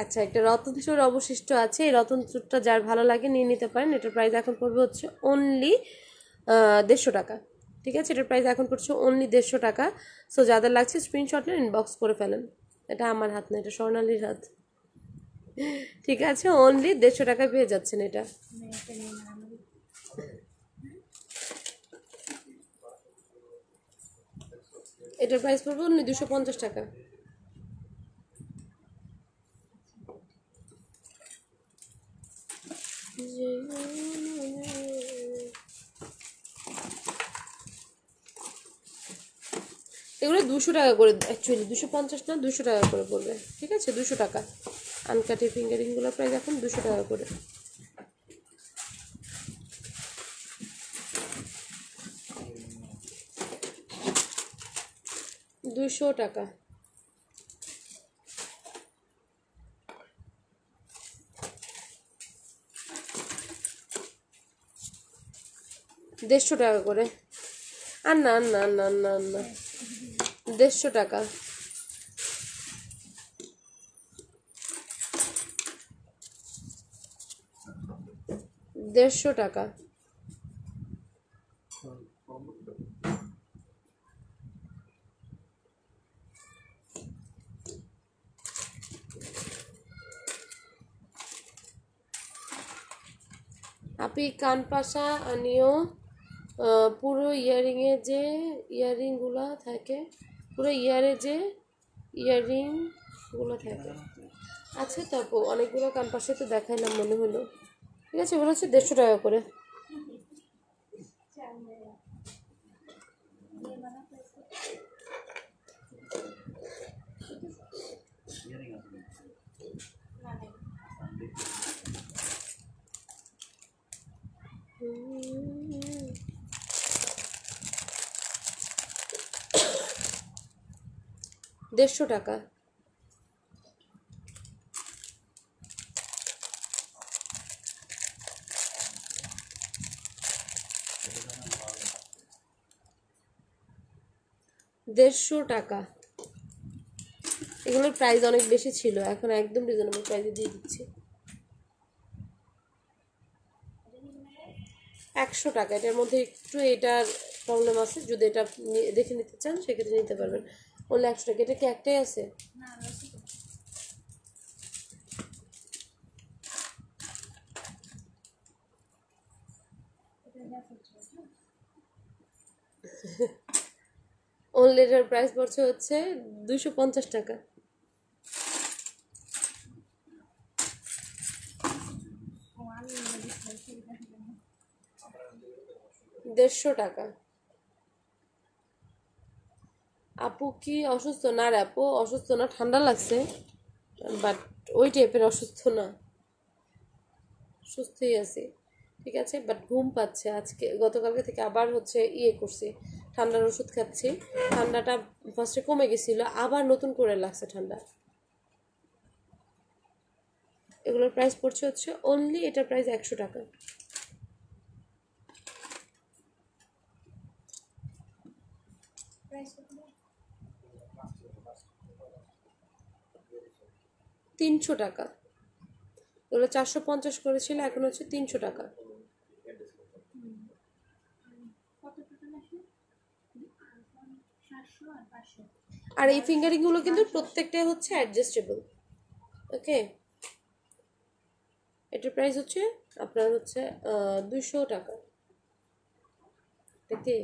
আচ্ছা, একটা রতন চূড় অবশিষ্ট আছে। এই রতন চূড়টা যার ভালো লাগে নিয়ে নিতে পারেন। এটার প্রাইস এখন পড়বে হচ্ছে অনলি 150 টাকা। ঠিক আছে, এটার প্রাইস এখন পড়ছে অনলি 150 টাকা। সো যাদের লাগছে স্ক্রিনশট নিয়ে ইনবক্স করে ফেলেন। এটা আমার হাত না, এটা স্বর্ণালীর হাত। ঠিক আছে, অনলি 150 টাকায় পেয়ে যাচ্ছেন এটা। এটার প্রাইস পড়বে অনলি 250 টাকা। এগুলো 200 টাকা করে, অ্যাকচুয়ালি 250 না, 200 টাকা করে পড়বে। ঠিক আছে, 200 টাকা। আনকাটি ফিঙ্গারিংগুলো প্রাইস এখন 200 টাকা করে। 200 টাকা। দেড়শো টাকা করে। আর না 150 টাকা। 150 টাকা। আপনি কান পাশা আনিও। পুরো ইয়ারিংয়ে যে ইয়ারিংগুলো থাকে, পুরো ইয়ারে যে ইয়ারিং ওগুলো থাকে। আছে তো আপু, অনেকগুলো ক্যাম্পাসে তো দেখাইলাম মনে হলো। ঠিক আছে, এগুলো হচ্ছে 150 টাকা করে। হুম, 150 টাকা। দেড়শো টাকা। এগুলোর প্রাইস অনেক বেশি ছিল, এখন একদম রিজনেবল প্রাইসে দিয়ে দিচ্ছি। 100 টাকা। এটার মধ্যে একটু এটার প্রবলেম আছে, যদি এটা দেখে নিতে চান সেক্ষেত্রে নিতে পারবেন। ওনলি 100 টাকা। এটা কি একটাই আছে? না রয়েছে তো। এটা দেখো হ্যাঁ। ওনলি এটার প্রাইস পড়ছে হচ্ছে 250 টাকা। ও আমি দেখছি এটা দেখো। 150 টাকা। আপু কি অসুস্থ? না রে আপু, অসুস্থ না, ঠান্ডা লাগছে, বাট ওই টাইপের অসুস্থ না, সুস্থই আছি। ঠিক আছে, বাট ঘুম পাচ্ছে আজকে, গতকালকে থেকে আবার হচ্ছে করছি, ঠান্ডার ওষুধ খাচ্ছি। ঠান্ডাটা ফার্স্টে কমে গেছিল, আবার নতুন করে লাগছে ঠান্ডা। এগুলোর প্রাইস পড়ছে হচ্ছে অনলি, এটার প্রাইস 100 টাকা। প্রাইস কত? 300 টাকা। এগুলো 450 করেছিল, এখন হচ্ছে 300 টাকা। কত টাকা লাগবে? 700 আর 500। আর এই ফিঙ্গারিংগুলো কিন্তু প্রত্যেকটাই হচ্ছে অ্যাডজাস্টেবল। ওকে, এটার প্রাইস হচ্ছে আপনার হচ্ছে 200 টাকা। এতে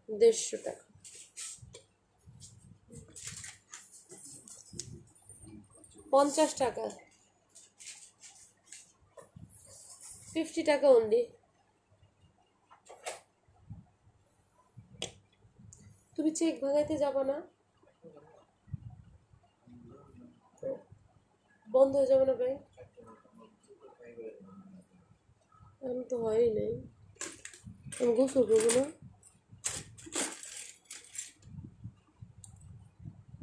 150 টাকা। 50 টাকা। 50 টাকা অনলি। তুমি চেক ভাঙাইতে যাবা না? বন্ধ হয়ে যাবে না ব্যাংক? আমি তো হয়ই নাই, আমি গোসল করবো না।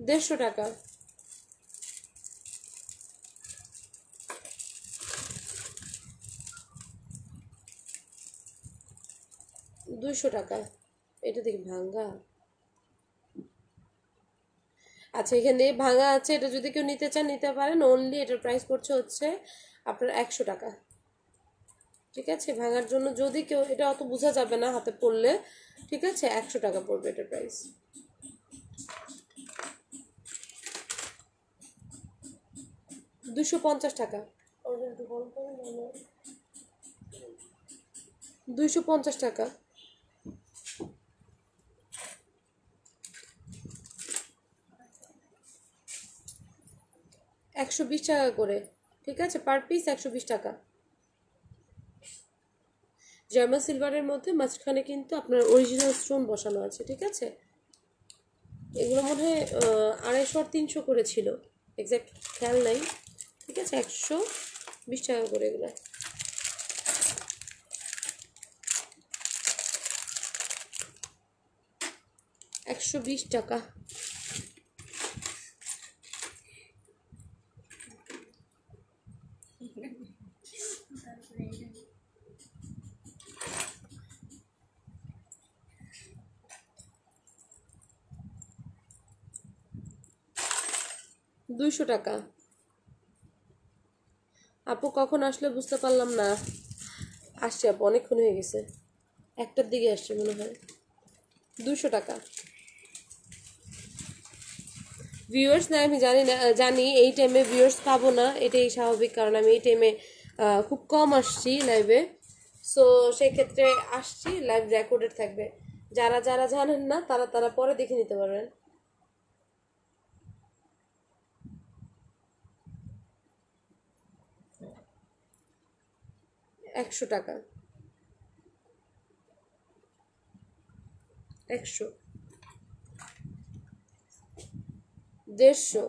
150 টাকা। 200 টাকা। এটা দেখি ভাঙ্গা। আচ্ছা, এখানে ভাঙা আছে, এটা যদি কেউ নিতে চান নিতে পারেন। অনলি এটার প্রাইস পড়ছে হচ্ছে আপনার 100 টাকা। ঠিক আছে, ভাঙার জন্য যদি কেউ, এটা অত বোঝা যাবে না হাতে পড়লে। ঠিক আছে, 100 টাকা পড়বে এটার প্রাইস। 250 টাকা। 250 টাকা। 120 টাকা করে। ঠিক আছে, পার পিস 120 টাকা। জার্মান সিলভারের মধ্যে মাঝখানে কিন্তু আপনার অরিজিনাল স্টোন বসানো আছে। ঠিক আছে, এগুলো মনে হয় 250 আর 300 করে ছিল, এক্স্যাক্ট খেয়াল নাই। ঠিক আছে, 120 টাকা করে এগুলো। 120 টাকা। তারপরে এটা 200 টাকা। আপু কখন আসলে বুঝতে পারলাম না। আসছে আপু, অনেকক্ষণ হয়ে গেছে, 1টার দিকে আসছে মনে হয়। 200 টাকা। ভিউয়ার্স না, আমি জানি না, জানি এই টাইমে ভিউয়ার্স পাবো না, এটাই স্বাভাবিক, কারণ আমি এই টাইমে খুব কম আসছি লাইভে। সো সেক্ষেত্রে আসছি, লাইভ রেকর্ডেড থাকবে। যারা যারা জানেন না তারা তারা পরে দেখে নিতে পারবেন। 100 টাকা, 100, 150,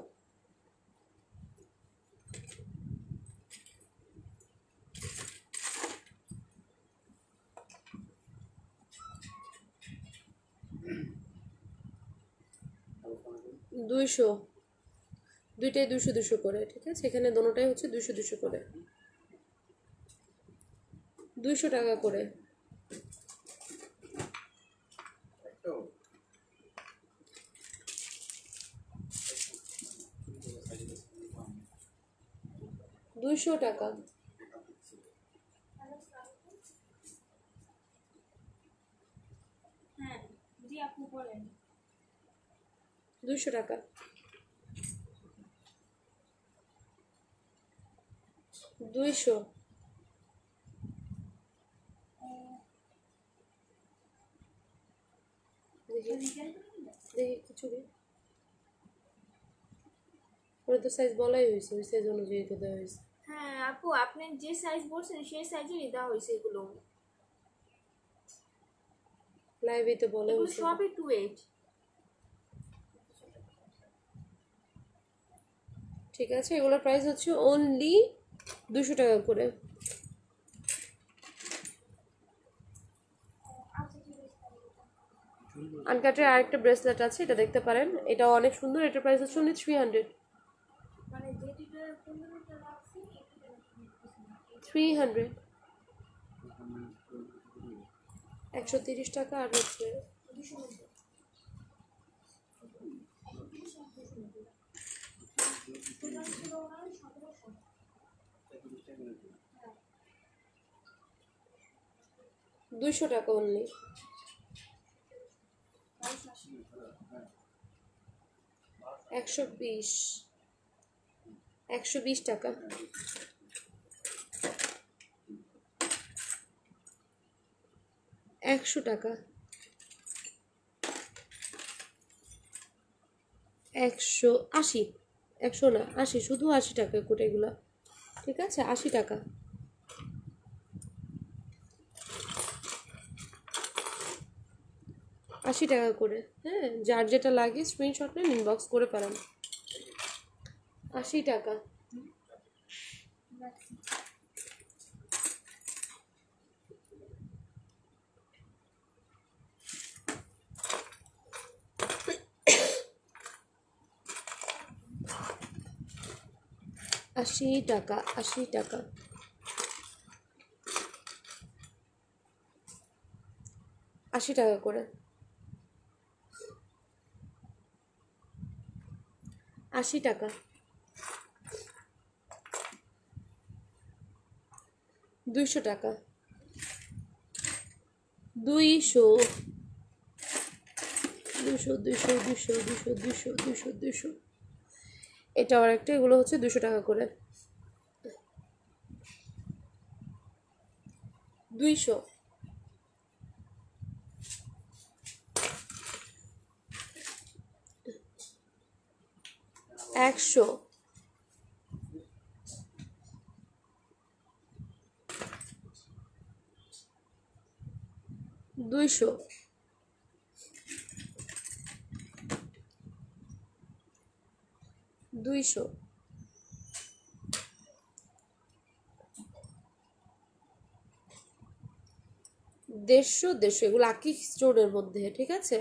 200, দুইটাই 200 200 করে, ঠিক আছে, এখানে দোনোটাই হচ্ছে 200 200 করে, 200 টাকা করে, 200 টাকা, হ্যাঁ জি আপু বলেন। 200 টাকা, 200, দেখি দেখি কিছু কি ওরা তো সাইজ বলাই হয়েছে, ওই সাইজ অনুযায়ী তো দেওয়া হয়েছে। হ্যাঁ আপু আপনি যে সাইজ বলছেন সেই সাইজেরই দেওয়া হয়েছে এগুলো। লাইভে তো বলা এগুলো হয়েছে। সবই 28। ঠিক আছে, এগুলোর প্রাইস হচ্ছে অনলি 200 টাকা করে। আনকাটের আরেকটা ব্রেসলেট আছে, এটা দেখতে পারেন, এটাও অনেক সুন্দর, এটার প্রাইস হচ্ছে অনলি 300, মানে যেটিটা 15টা রাখছি 300, 130 টাকা, আর হচ্ছে 200 টাকা অনলি। 120, 120 টাকা, 100 টাকা, 180, 100 না 80, শুধু 80 টাকা করে এগুলো, ঠিক আছে, 80 টাকা, 80 টাকা করে। হ্যাঁ, যার যেটা লাগে স্ক্রিনশট নেন, ইনবক্স করে পারেন। 80 টাকা, 80 টাকা, 80 টাকা, 80 টাকা করে, 80 টাকা, 200 টাকা, 200, 200, 200, 200, 200, 200, 200, 200, এটা আর একটা, এগুলো হচ্ছে 200 টাকা করে, 200, 100, 200, 200, 150, 150, এগুলো আকি স্টোনের মধ্যে, ঠিক আছে,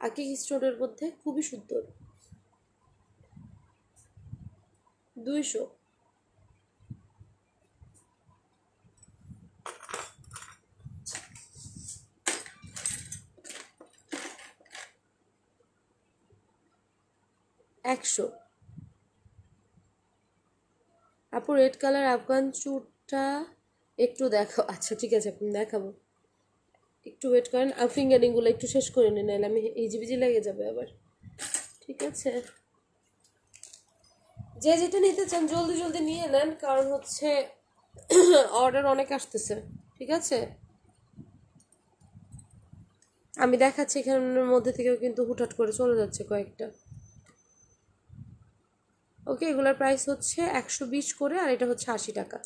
আকি স্টোনের মধ্যে খুবই সুন্দর, 200, 100, আপু রেড কালার আফগান চুটটা একটু দেখো, আচ্ছা ঠিক আছে আপনি দেখাবো, একটু ওয়েট করেন, ফিঙ্গারিংগুলো একটু শেষ করে নিন, নাহলে আমি ইজিবিজি লেগে যাবে আবার, ঠিক আছে, যে যেটা নিতে চান জলদি জলদি নিয়ে নেন, কারণ হচ্ছে অর্ডার অনেক আসতেছে, ঠিক আছে, আমি দেখাচ্ছি এখানের মধ্যে থেকেও কিন্তু হুটহাট করে চলে যাচ্ছে কয়েকটা। ওকে, এগুলোর প্রাইস হচ্ছে 120 করে, আর এটা হচ্ছে 80 টাকা,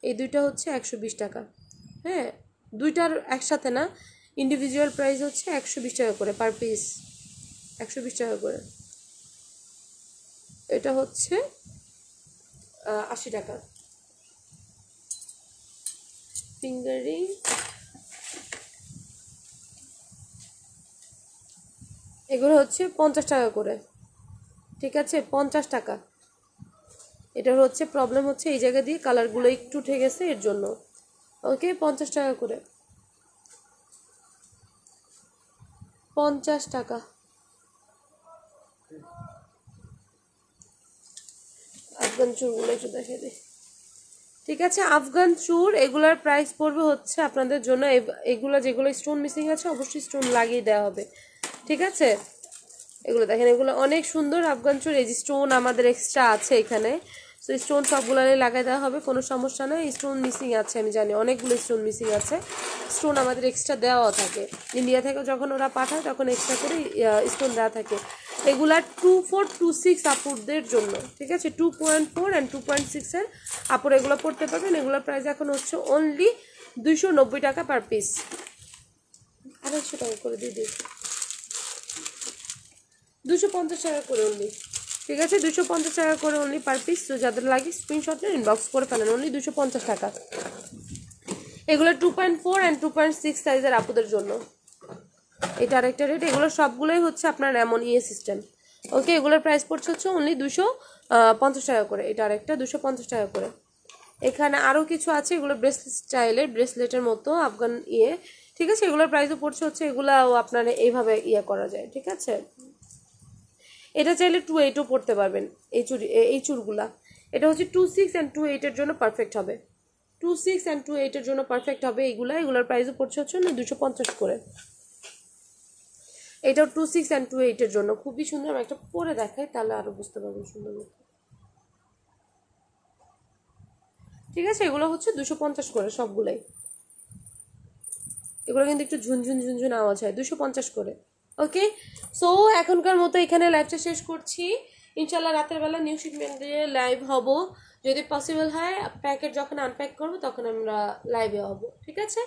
এই দুইটা হচ্ছে 120 টাকা। হ্যাঁ, দুইটার একসাথে না, ইন্ডিভিজুয়াল প্রাইস হচ্ছে 120 টাকা করে পার পিস, 120 টাকা করে। এটা হচ্ছে 80 টাকা। ফিঙ্গারিং এগুলো হচ্ছে 50 টাকা করে, ঠিক আছে, 50 টাকা। এটার হচ্ছে প্রবলেম হচ্ছে এই জায়গা দিয়ে কালারগুলো একটু উঠে গেছে এর জন্য। ওকে, 50 টাকা করে, 50 টাকা। আফগান চুড়গুলো একটু দেখে দিই, ঠিক আছে। আফগান চুড় এগুলার প্রাইস পড়বে হচ্ছে আপনাদের জন্য, এগুলো যেগুলো স্টোন মিসিং আছে অবশ্যই স্টোন লাগিয়ে দেওয়া হবে, ঠিক আছে। এগুলো দেখেন, এগুলো অনেক সুন্দর আফগান চুড়। এই যে স্টোন আমাদের এক্সট্রা আছে এখানে, তো স্টোন সবগুলোই লাগাই দেওয়া হবে, কোনো সমস্যা নেই। স্টোন মিসিং আছে আমি জানি, অনেকগুলো স্টোন মিসিং আছে, স্টোন আমাদের এক্সট্রা দেওয়া থাকে। ইন্ডিয়া থেকে যখন ওরা পাঠায় তখন এক্সট্রা করে স্টোন দেওয়া থাকে। এগুলা 2426 আপুরদের জন্য, ঠিক আছে, 2.4 অ্যান্ড 2.6 আপুর এগুলো পড়তে পারবেন। এগুলোর প্রাইস এখন হচ্ছে অনলি 290 টাকা পার পিস, 250 টাকা করে দিয়ে দিই, 250 টাকা করে অনলি, ঠিক আছে, 250 টাকা করে অনলি পার পিস। তো যাদের লাগে স্ক্রিনশট নিয়ে ইনবক্স করে ফেলেন, অনলি 250 টাকা। এগুলো 2.4 অ্যান্ড 2.6 সাইজের আপুদের জন্য, এটা আরেকটা রেট। এগুলো সবগুলোই হচ্ছে আপনার এমন সিস্টেম। ওকে, এগুলোর প্রাইস পড়ছে হচ্ছে অনলি 250 টাকা করে, এটা আরেকটা 250 টাকা করে। এখানে আরও কিছু আছে, এগুলো ব্রেসলেট স্টাইলের, ব্রেসলেটের মতো আফগান ঠিক আছে। এগুলোর প্রাইসও পড়ছে হচ্ছে, এগুলাও আপনার এইভাবে করা যায়, ঠিক আছে। এটা চাইলে 28ও পড়তে পারবেন, এই চুড়গুলা। এটা হচ্ছে 26 অ্যান্ড 28-এর জন্য পারফেক্ট হবে, 26 অ্যান্ড 28-এর জন্য পারফেক্ট হবে এগুলোর প্রাইসও পড়ছে হচ্ছে না 250 করে। এটাও 26 অ্যান্ড 28-এর জন্য খুবই সুন্দর। আমি একটা পরে দেখাই, তাহলে আরো বুঝতে পারবেন সুন্দর মতো, ঠিক আছে। এগুলো হচ্ছে 250 করে সবগুলাই। এগুলো কিন্তু একটু ঝুনঝুন ঝুনঝুন আওয়াজ হয়, 250 করে। ওকে, সো এখনকার মতো এখানে লাইভটা শেষ করছি। ইনশাল্লাহ রাতের বেলা নিউ শিপমেন্ট দিয়ে লাইভ হব, যদি পসিবল হয়। প্যাকেট যখন আনপ্যাক করবো তখন আমরা লাইভে হব, ঠিক আছে।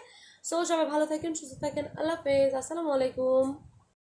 সো সবাই ভালো থাকেন, সুস্থ থাকেন, আল্লাহ হাফেজ, আসসালামু আলাইকুম।